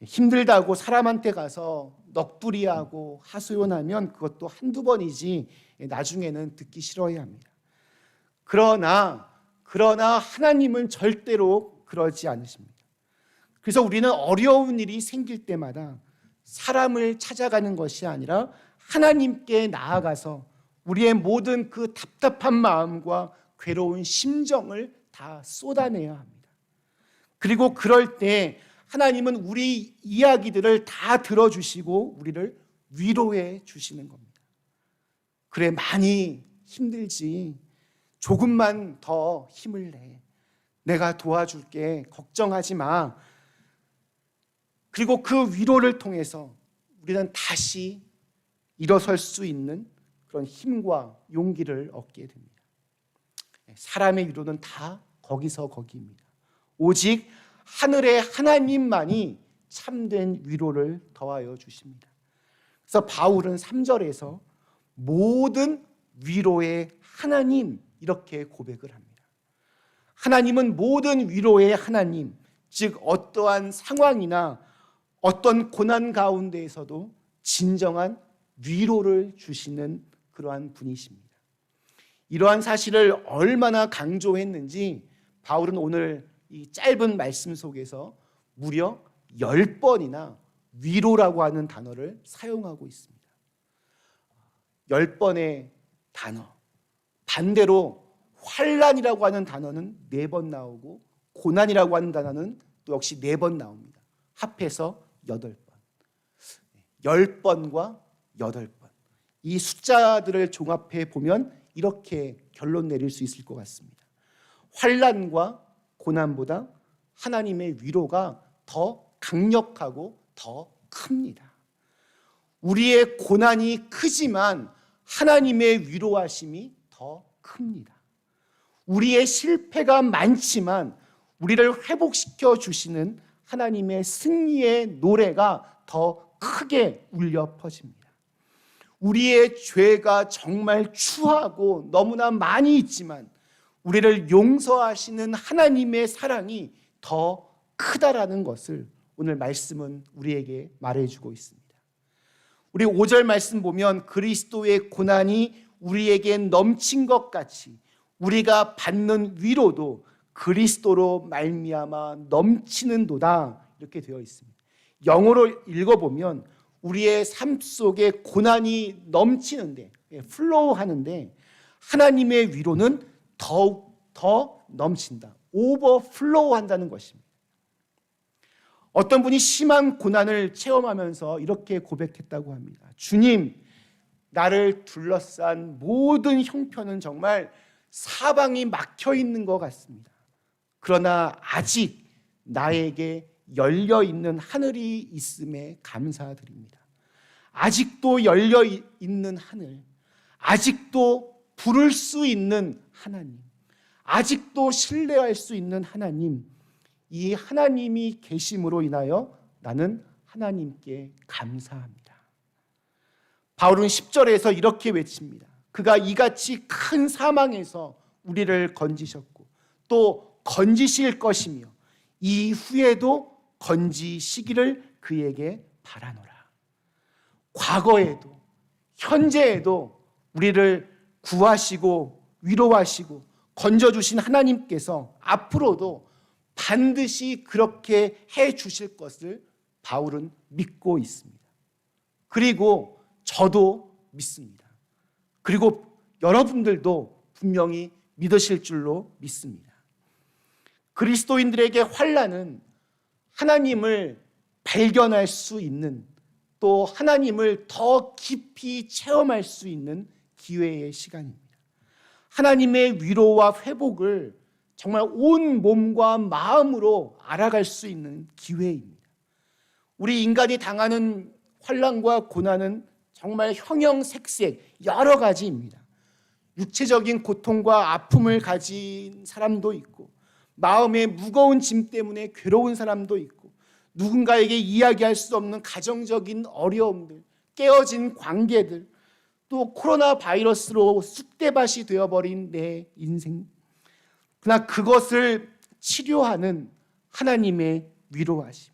힘들다고 사람한테 가서 넋두리하고 하소연하면 그것도 한두 번이지 나중에는 듣기 싫어야 합니다. 그러나 하나님은 절대로 그러지 않으십니다. 그래서 우리는 어려운 일이 생길 때마다 사람을 찾아가는 것이 아니라 하나님께 나아가서 우리의 모든 그 답답한 마음과 괴로운 심정을 다 쏟아내야 합니다. 그리고 그럴 때 하나님은 우리 이야기들을 다 들어주시고 우리를 위로해 주시는 겁니다. 그래, 많이 힘들지. 조금만 더 힘을 내. 내가 도와줄게. 걱정하지 마. 그리고 그 위로를 통해서 우리는 다시 일어설 수 있는 그런 힘과 용기를 얻게 됩니다. 사람의 위로는 다 거기서 거기입니다. 오직 하늘의 하나님만이 참된 위로를 더하여 주십니다. 그래서 바울은 3절에서 모든 위로의 하나님 이렇게 고백을 합니다. 하나님은 모든 위로의 하나님, 즉 어떠한 상황이나 어떤 고난 가운데에서도 진정한 위로를 주시는 그러한 분이십니다. 이러한 사실을 얼마나 강조했는지 바울은 오늘 이 짧은 말씀 속에서 무려 10번이나 위로라고 하는 단어를 사용하고 있습니다. 10번의 단어. 반대로 환난이라고 하는 단어는 4번 나오고 고난이라고 하는 단어는 또 역시 4번 나옵니다. 합해서 8번. 10번과 8번. 이 숫자들을 종합해 보면 이렇게 결론 내릴 수 있을 것 같습니다. 환난과 고난보다 하나님의 위로가 더 강력하고 더 큽니다. 우리의 고난이 크지만 하나님의 위로하심이 더 큽니다. 우리의 실패가 많지만 우리를 회복시켜 주시는 하나님의 승리의 노래가 더 크게 울려 퍼집니다. 우리의 죄가 정말 추하고 너무나 많이 있지만 우리를 용서하시는 하나님의 사랑이 더 크다라는 것을 오늘 말씀은 우리에게 말해주고 있습니다. 우리 5절 말씀 보면 그리스도의 고난이 우리에게 넘친 것 같이 우리가 받는 위로도 그리스도로 말미암아 넘치는도다 이렇게 되어 있습니다. 영어로 읽어보면 우리의 삶 속에 고난이 넘치는데 플로우 하는데 하나님의 위로는 더욱 더 넘친다. 오버플로우 한다는 것입니다. 어떤 분이 심한 고난을 체험하면서 이렇게 고백했다고 합니다. 주님, 나를 둘러싼 모든 형편은 정말 사방이 막혀 있는 것 같습니다. 그러나 아직 나에게 열려 있는 하늘이 있음에 감사드립니다. 아직도 열려 있는 하늘, 아직도 부를 수 있는 하나님, 아직도 신뢰할 수 있는 하나님, 이 하나님이 계심으로 인하여 나는 하나님께 감사합니다. 바울은 10절에서 이렇게 외칩니다. 그가 이같이 큰 사망에서 우리를 건지셨고 또 건지실 것이며 이후에도 건지시기를 그에게 바라노라. 과거에도 현재에도 우리를 구하시고 위로하시고 건져주신 하나님께서 앞으로도 반드시 그렇게 해 주실 것을 바울은 믿고 있습니다. 그리고 저도 믿습니다. 그리고 여러분들도 분명히 믿으실 줄로 믿습니다. 그리스도인들에게 환난은 하나님을 발견할 수 있는 또 하나님을 더 깊이 체험할 수 있는 기회의 시간입니다. 하나님의 위로와 회복을 정말 온 몸과 마음으로 알아갈 수 있는 기회입니다. 우리 인간이 당하는 환난과 고난은 정말 형형색색 여러 가지입니다. 육체적인 고통과 아픔을 가진 사람도 있고 마음의 무거운 짐 때문에 괴로운 사람도 있고 누군가에게 이야기할 수 없는 가정적인 어려움들, 깨어진 관계들, 또 코로나 바이러스로 쑥대밭이 되어버린 내 인생, 그러나 그것을 치료하는 하나님의 위로하심,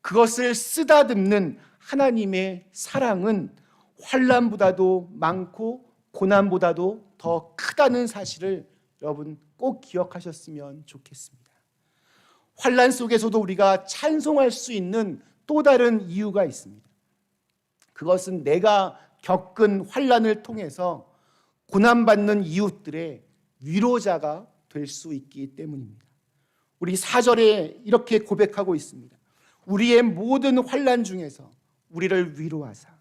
그것을 쓰다듬는 하나님의 사랑은 환난보다도 많고 고난보다도 더 크다는 사실을 여러분 꼭 기억하셨으면 좋겠습니다. 환난 속에서도 우리가 찬송할 수 있는 또 다른 이유가 있습니다. 그것은 내가 겪은 환난을 통해서 고난받는 이웃들의 위로자가 될 수 있기 때문입니다. 우리 4절에 이렇게 고백하고 있습니다. 우리의 모든 환난 중에서 우리를 위로하사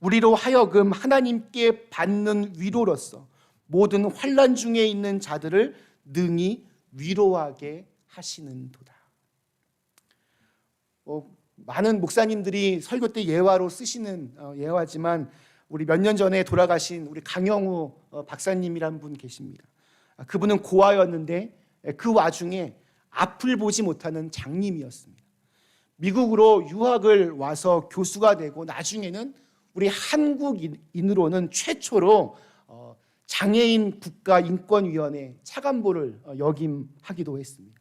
우리로 하여금 하나님께 받는 위로로서 모든 환난 중에 있는 자들을 능히 위로하게 하시는도다. 많은 목사님들이 설교 때 예화로 쓰시는 예화지만 우리 몇 년 전에 돌아가신 우리 강영우 박사님이란 분 계십니다. 그분은 고아였는데 그 와중에 앞을 보지 못하는 장님이었습니다. 미국으로 유학을 와서 교수가 되고 나중에는 우리 한국인으로는 최초로 장애인 국가인권위원회 차관보를 역임하기도 했습니다.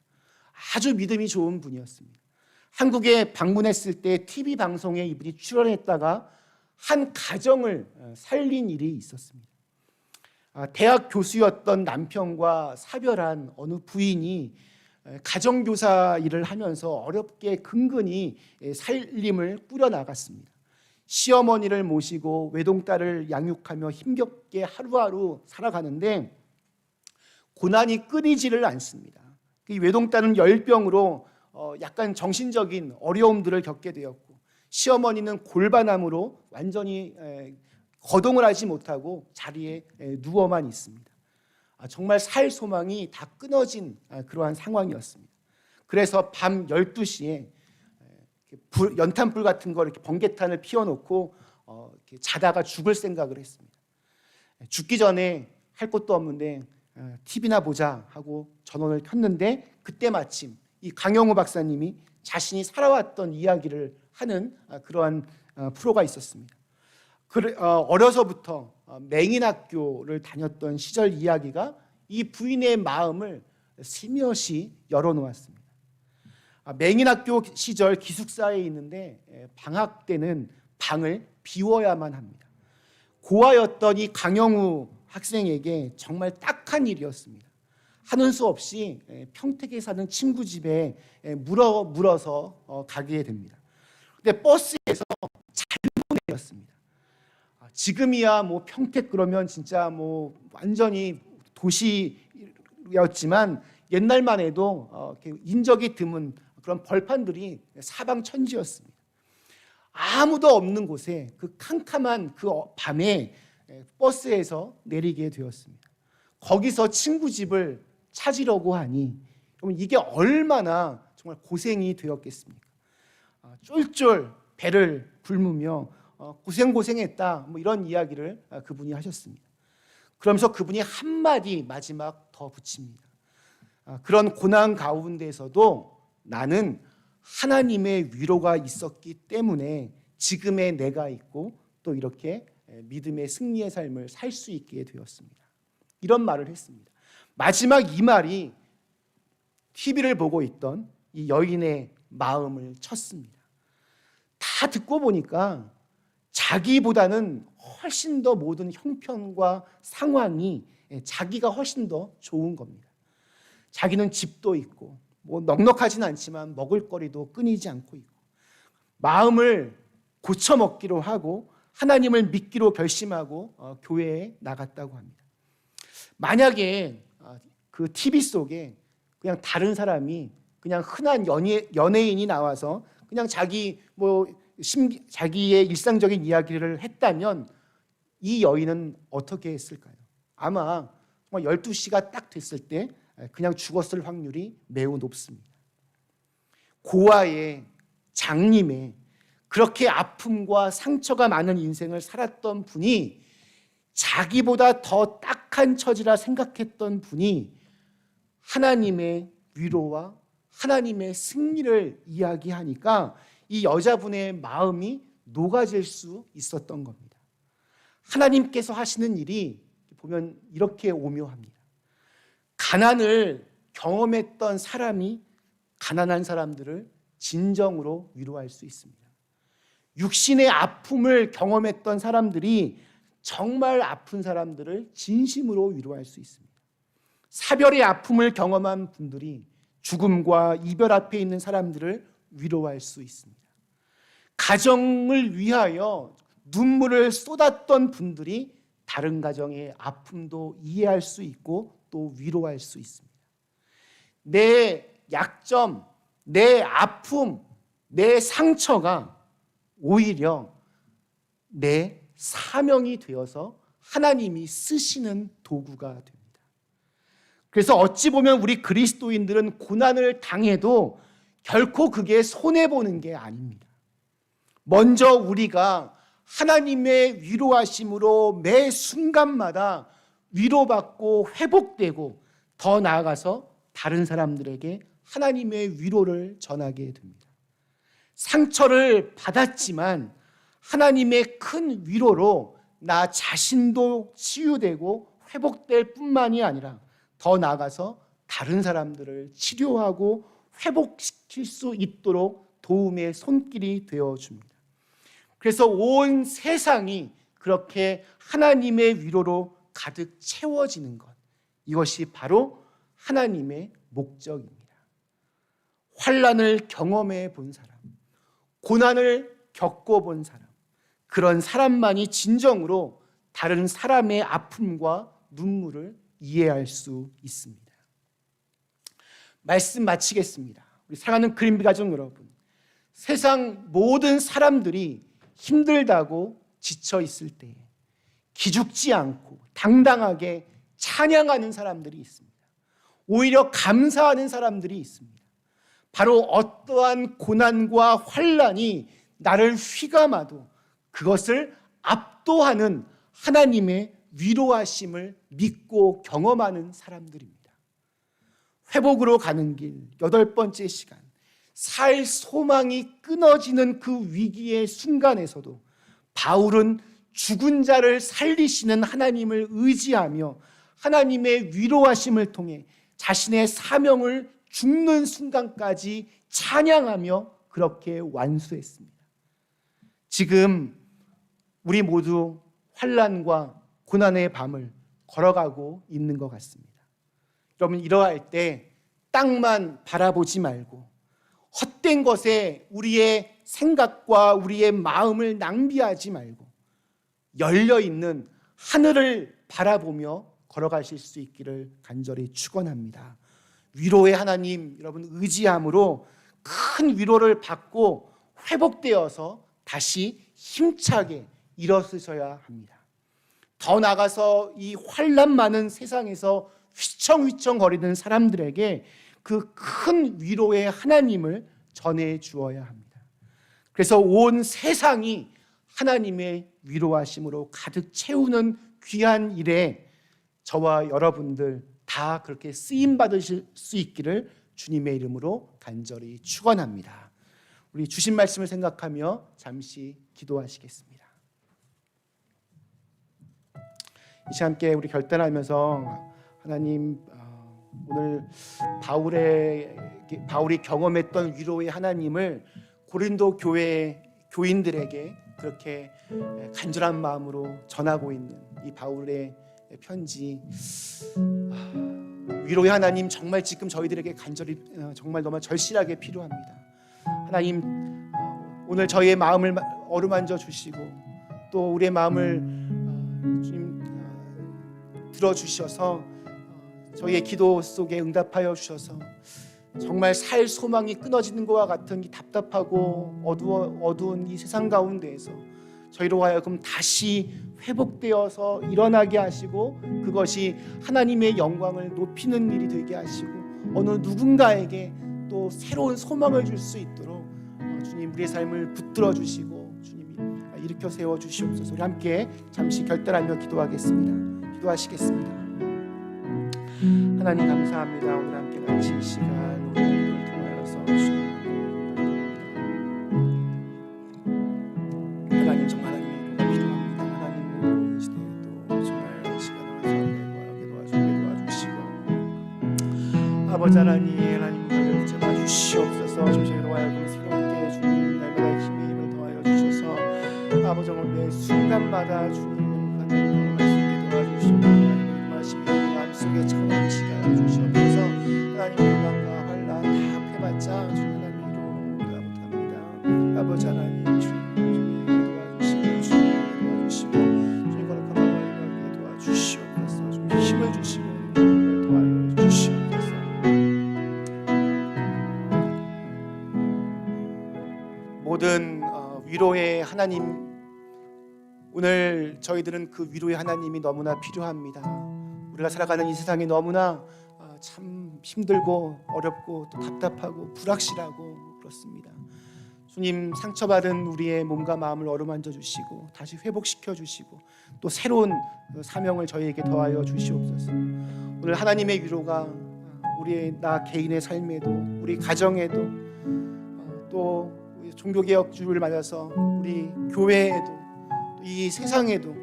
아주 믿음이 좋은 분이었습니다. 한국에 방문했을 때 TV 방송에 이분이 출연했다가 한 가정을 살린 일이 있었습니다. 대학 교수였던 남편과 사별한 어느 부인이 가정교사 일을 하면서 어렵게 근근히 살림을 꾸려나갔습니다. 시어머니를 모시고 외동딸을 양육하며 힘겹게 하루하루 살아가는데 고난이 끊이지를 않습니다. 이 외동딸은 열병으로 약간 정신적인 어려움들을 겪게 되었고, 시어머니는 골반암으로 완전히 거동을 하지 못하고 자리에 누워만 있습니다. 정말 살 소망이 다 끊어진 그러한 상황이었습니다. 그래서 밤 12시에 연탄불 같은 거 이렇게 번개탄을 피워놓고 이렇게 자다가 죽을 생각을 했습니다. 죽기 전에 할 것도 없는데 TV나 보자 하고 전원을 켰는데 그때 마침 이 강영우 박사님이 자신이 살아왔던 이야기를 하는 그러한 프로가 있었습니다. 어려서부터 맹인학교를 다녔던 시절 이야기가 이 부인의 마음을 스며시 열어놓았습니다. 맹인학교 시절 기숙사에 있는데 방학 때는 방을 비워야만 합니다. 고아였던 이 강영우 학생에게 정말 딱한 일이었습니다. 하는 수 없이 평택에 사는 친구 집에 물어서 가게 됩니다. 근데 버스에서 잘못 내렸습니다. 지금이야 뭐 평택 그러면 진짜 뭐 완전히 도시였지만 옛날만 해도 인적이 드문 그런 벌판들이 사방천지였습니다. 아무도 없는 곳에 그 캄캄한 그 밤에 버스에서 내리게 되었습니다. 거기서 친구 집을 찾으려고 하니 그러면 이게 얼마나 정말 고생이 되었겠습니까? 쫄쫄 배를 굶으며 고생했다 뭐 이런 이야기를 그분이 하셨습니다. 그러면서 그분이 한마디 마지막 더 붙입니다. 그런 고난 가운데서도 나는 하나님의 위로가 있었기 때문에 지금의 내가 있고 또 이렇게 믿음의 승리의 삶을 살 수 있게 되었습니다. 이런 말을 했습니다. 마지막 이 말이 TV를 보고 있던 이 여인의 마음을 쳤습니다. 다 듣고 보니까 자기보다는 훨씬 더 모든 형편과 상황이 자기가 훨씬 더 좋은 겁니다. 자기는 집도 있고 뭐 넉넉하지는 않지만 먹을거리도 끊이지 않고 있고 마음을 고쳐먹기로 하고 하나님을 믿기로 결심하고 교회에 나갔다고 합니다. 만약에 그 TV 속에 그냥 다른 사람이 그냥 흔한 연예인이 나와서 그냥 자기의 일상적인 이야기를 했다면 이 여인은 어떻게 했을까요? 아마 정말 12시가 딱 됐을 때 그냥 죽었을 확률이 매우 높습니다. 고아의 장님의 그렇게 아픔과 상처가 많은 인생을 살았던 분이 자기보다 더 딱한 처지라 생각했던 분이 하나님의 위로와 하나님의 승리를 이야기하니까 이 여자분의 마음이 녹아질 수 있었던 겁니다. 하나님께서 하시는 일이 보면 이렇게 오묘합니다. 가난을 경험했던 사람이 가난한 사람들을 진정으로 위로할 수 있습니다. 육신의 아픔을 경험했던 사람들이 정말 아픈 사람들을 진심으로 위로할 수 있습니다. 사별의 아픔을 경험한 분들이 죽음과 이별 앞에 있는 사람들을 위로할 수 있습니다. 가정을 위하여 눈물을 쏟았던 분들이 다른 가정의 아픔도 이해할 수 있고 또 위로할 수 있습니다. 내 약점, 내 아픔, 내 상처가 오히려 내 사명이 되어서 하나님이 쓰시는 도구가 됩니다. 그래서 어찌 보면 우리 그리스도인들은 고난을 당해도 결코 그게 손해보는 게 아닙니다. 먼저 우리가 하나님의 위로하심으로 매 순간마다 위로받고 회복되고 더 나아가서 다른 사람들에게 하나님의 위로를 전하게 됩니다. 상처를 받았지만 하나님의 큰 위로로 나 자신도 치유되고 회복될 뿐만이 아니라 더 나아가서 다른 사람들을 치료하고 회복시킬 수 있도록 도움의 손길이 되어줍니다. 그래서 온 세상이 그렇게 하나님의 위로로 가득 채워지는 것, 이것이 바로 하나님의 목적입니다. 환난을 경험해 본 사람, 고난을 겪어본 사람, 그런 사람만이 진정으로 다른 사람의 아픔과 눈물을 이해할 수 있습니다. 말씀 마치겠습니다. 우리 사랑하는 그린비 가족 여러분, 세상 모든 사람들이 힘들다고 지쳐 있을 때에 기죽지 않고 당당하게 찬양하는 사람들이 있습니다. 오히려 감사하는 사람들이 있습니다. 바로 어떠한 고난과 환난이 나를 휘감아도 그것을 압도하는 하나님의 위로하심을 믿고 경험하는 사람들입니다. 회복으로 가는 길 8번째 시간, 살 소망이 끊어지는 그 위기의 순간에서도 바울은 죽은 자를 살리시는 하나님을 의지하며 하나님의 위로하심을 통해 자신의 사명을 죽는 순간까지 찬양하며 그렇게 완수했습니다. 지금 우리 모두 환난과 고난의 밤을 걸어가고 있는 것 같습니다. 여러분, 이러할 때 땅만 바라보지 말고 헛된 것에 우리의 생각과 우리의 마음을 낭비하지 말고 열려있는 하늘을 바라보며 걸어가실 수 있기를 간절히 축원합니다. 위로의 하나님 여러분 의지함으로 큰 위로를 받고 회복되어서 다시 힘차게 일어서셔야 합니다. 더 나아가서 이 환난 많은 세상에서 휘청휘청 거리는 사람들에게 그 큰 위로의 하나님을 전해 주어야 합니다. 그래서 온 세상이 하나님의 위로하심으로 가득 채우는 귀한 일에 저와 여러분들 다 그렇게 쓰임 받으실 수 있기를 주님의 이름으로 간절히 축원합니다. 우리 주신 말씀을 생각하며 잠시 기도하시겠습니다. 이 시간 함께 우리 결단하면서 하나님, 오늘 바울이 경험했던 위로의 하나님을 고린도 교회 교인들에게 그렇게 간절한 마음으로 전하고 있는 이 바울의 편지, 위로의 하나님 정말 지금 저희들에게 간절히 정말 너무 절실하게 필요합니다. 하나님, 오늘 저희의 마음을 어루만져 주시고 또 우리의 마음을 주님 들어주셔서 저희의 기도 속에 응답하여 주셔서 정말 살 소망이 끊어지는 것과 같은 이 답답하고 어두운 이 세상 가운데에서 저희로 하여금 다시 회복되어서 일어나게 하시고 그것이 하나님의 영광을 높이는 일이 되게 하시고 어느 누군가에게 또 새로운 소망을 줄 수 있도록 주님 우리의 삶을 붙들어 주시고 주님이 일으켜 세워 주시옵소서. 우리 함께 잠시 결단하며 기도하겠습니다. 기도하시겠습니다. 하나님 감사합니다. 오늘 함께 같이 이 시간 우리를 통하여서 주님 하나님 정말 하나님의 위로가 필요합니다. 하나님 이 시대에도 정말 시간을 선하게 도와주시고 아버지 하나님 우리를 제발 주시옵소서. 저희로 하여금 새롭게 주님 날마다 힘의 힘을 더하여 주셔서 아버지 매 순간마다 주님을 하나님 할 수 있게 도와주시고 하나님 말씀이 속에 찬양 시간을 주시옵소서. 하나님 고난과 환난 다 패봤자 주님 하나님 위로 못합니다. 아버지 하나님 주님 도와주시고 주님 도와주시고 주님 거룩한 마음을 위로의 하나님, 오늘 저희들은 그 위로의 하나님이 너무나 필요합니다. 우리가 살아가는 이 세상이 너무나 참 힘들고 어렵고 또 답답하고 불확실하고 그렇습니다. 주님, 상처받은 우리의 몸과 마음을 어루만져 주시고 다시 회복시켜 주시고 또 새로운 사명을 저희에게 더하여 주시옵소서. 오늘 하나님의 위로가 우리의 나 개인의 삶에도 우리 가정에도 또 종교개혁주를 맞아서 우리 교회에도 이 세상에도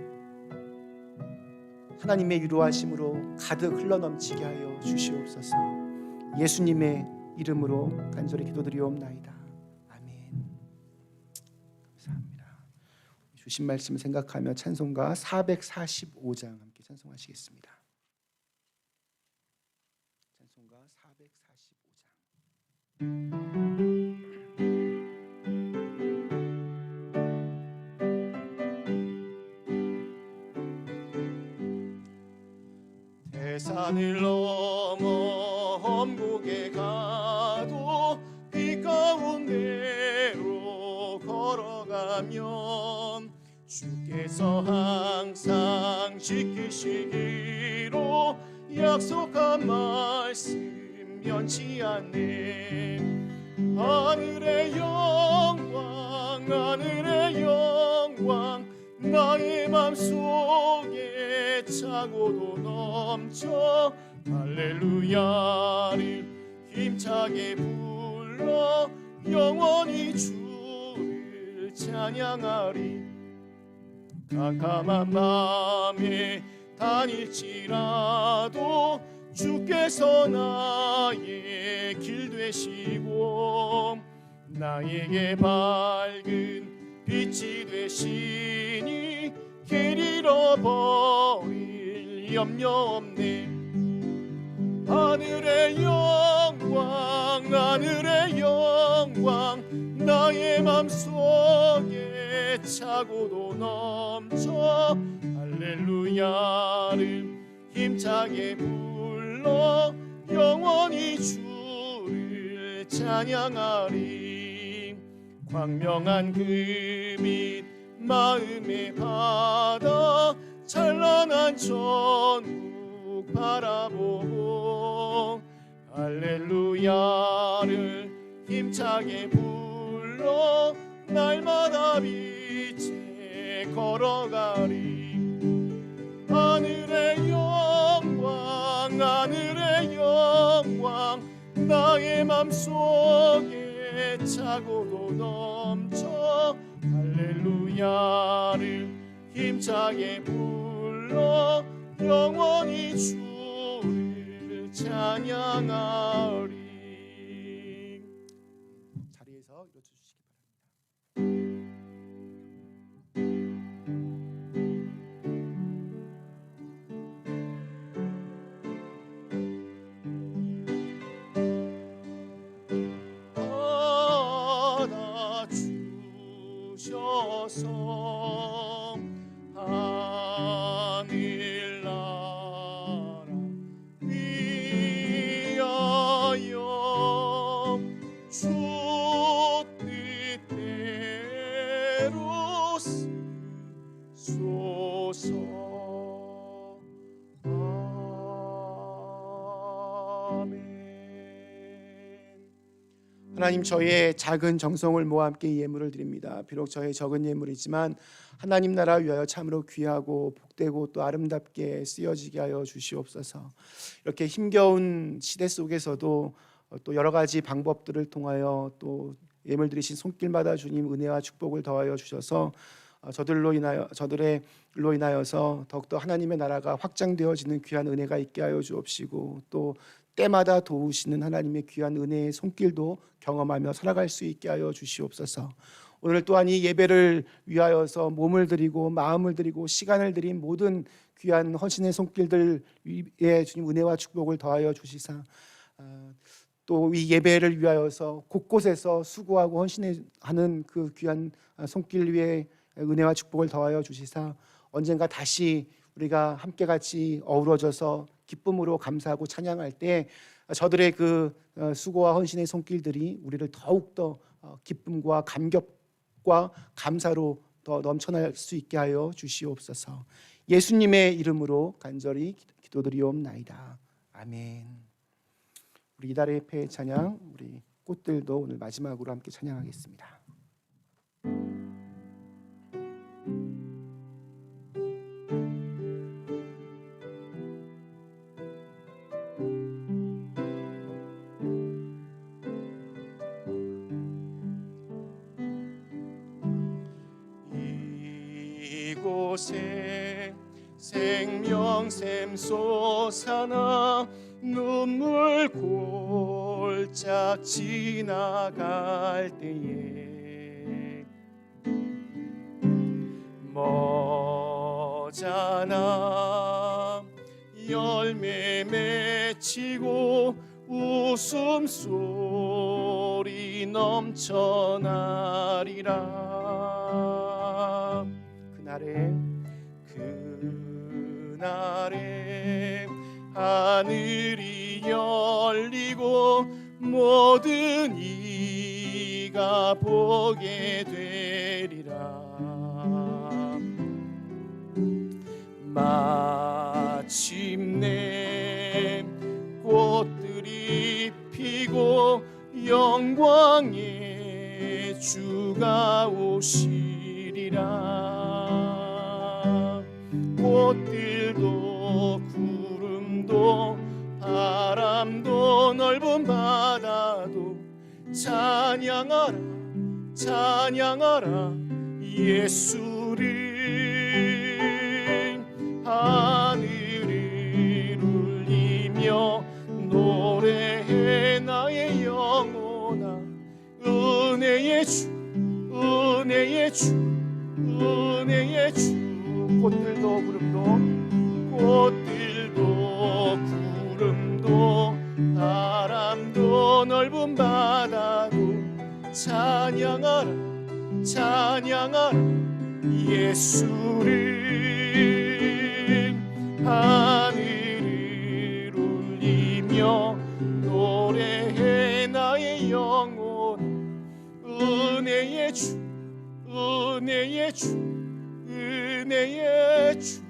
하나님의 위로하심으로 가득 흘러넘치게 하여 주시옵소서. 예수님의 이름으로 간절히 기도드리옵나이다. 아멘. 감사합니다. 주신 말씀 생각하며 찬송가 445장 함께 찬송하시겠습니다. 찬송가 445장. 산을 넘어 험곡에 가도 빛 가운데로 걸어가면 주께서 항상 지키시기로 약속한 말씀 변치 않네. 하늘의 영광 하늘의 영광 나의 맘속에 차고도 넘쳐 할렐루야를 힘차게 불러 영원히 주를 찬양하리. 캄캄한 밤에 다닐지라도 주께서 나의 길 되시고 나에게 밝은 빛이 되시니 길 잃어버릴 염려 없네. 하늘의 영광 하늘의 영광 나의 맘속에 차고도 넘쳐 할렐루야를 힘차게 불러 영원히 주를 찬양하리. 광명한 그 빛 마음에 받아 찬란한 천국 바라보고 할렐루야를 힘차게 불러 날마다 빛에 걸어가리. 하늘의 영광 하늘의 영광 나의 맘속에 차고도 넘쳐 할렐루야를 힘차게 불러 영원히 주를 찬양하리. 자리에서 일어서 주시기 바랍니다. 주셔서 하늘나라 위하여 주 뜻대로 쓰소서. 하나님, 저의 작은 정성을 모아 함께 예물을 드립니다. 비록 저의 적은 예물이지만 하나님 나라 위하여 참으로 귀하고 복되고 또 아름답게 쓰여지게 하여 주시옵소서. 이렇게 힘겨운 시대 속에서도 또 여러 가지 방법들을 통하여 또 예물 드리신 손길마다 주님 은혜와 축복을 더하여 주셔서 저들의 일로 인하여서 더욱더 하나님의 나라가 확장되어지는 귀한 은혜가 있게 하여 주옵시고 또 때마다 도우시는 하나님의 귀한 은혜의 손길도 경험하며 살아갈 수 있게 하여 주시옵소서. 오늘 또한 이 예배를 위하여서 몸을 드리고 마음을 드리고 시간을 드린 모든 귀한 헌신의 손길들 위에 주님 은혜와 축복을 더하여 주시사 또 이 예배를 위하여서 곳곳에서 수고하고 헌신하는 그 귀한 손길 위에 은혜와 축복을 더하여 주시사 언젠가 다시 우리가 함께 같이 어우러져서 기쁨으로 감사하고 찬양할 때 저들의 그 수고와 헌신의 손길들이 우리를 더욱더 기쁨과 복과 감사로 더 넘쳐날 수 있게 하여 주시옵소서. 예수님의 이름으로 간절히 기도드리옵나이다. 아멘. 우리 이달의 폐 찬양, 우리 꽃들도 오늘 마지막으로 함께 찬양하겠습니다. 이곳에 생명샘 솟아나 눈물 골짝 지나갈 때에 머자나 열매 맺히고 웃음소리 넘쳐나리라. 그날에 하늘이 열리고 모든 이가 보게 되리라. 마침내 꽃들이 피고 영광의 주가 오시리라. 꽃들도 구름도 바람도 넓은 바다도 찬양하라 찬양하라 예수를. 하늘을 울리며 노래해 나의 영혼아. 은혜의 주 은혜의 주 은혜의 주. 꽃들도 구름도 바람도 넓은 바다도 찬양하라 찬양하라 예수를. 하늘을 울리며 노래해 나의 영혼. 은혜의 주 은혜의 주 은혜의 주.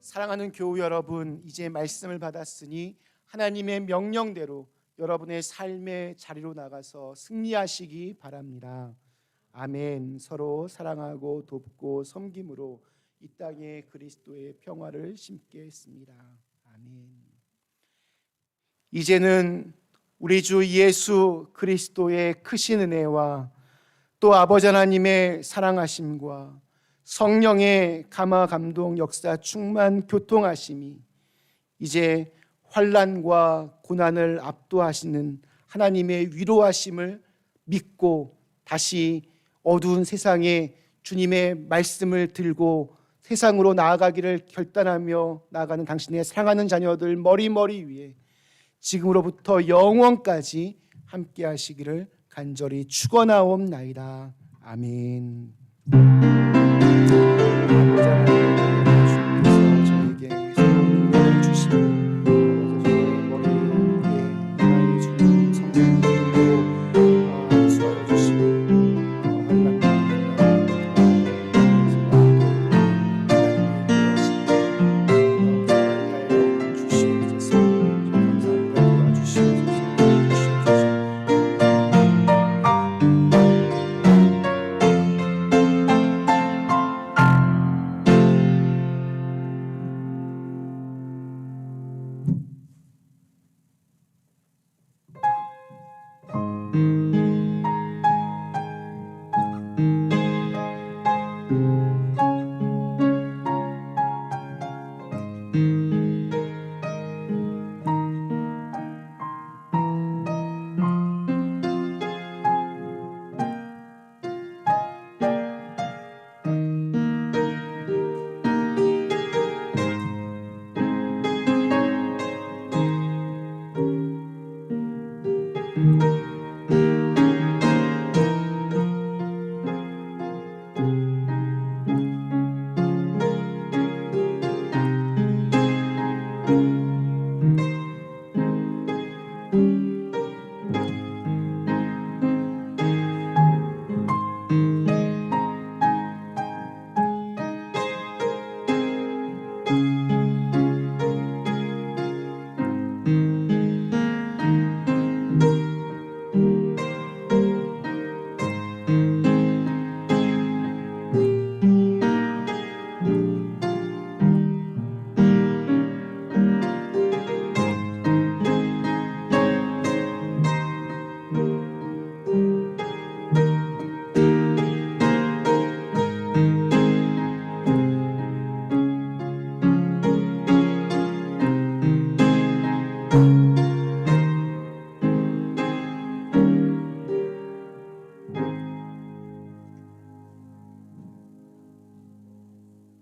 사랑하는 교우 여러분, 이제 말씀을 받았으니 하나님의 명령대로 여러분의 삶의 자리로 나가서 승리하시기 바랍니다. 아멘. 서로 사랑하고 돕고 섬김으로 이 땅에 그리스도의 평화를 심게 했습니다. 아멘. 이제는 우리 주 예수 그리스도의 크신 은혜와 또 아버지 하나님의 사랑하심과 성령의 감화 감동 역사 충만 교통하심이 이제 환난과 고난을 압도하시는 하나님의 위로하심을 믿고 다시 어두운 세상에 주님의 말씀을 들고 세상으로 나아가기를 결단하며 나아가는 당신의 사랑하는 자녀들 머리머리 위에 지금으로부터 영원까지 함께 하시기를 간절히 축원하옵나이다. 아멘.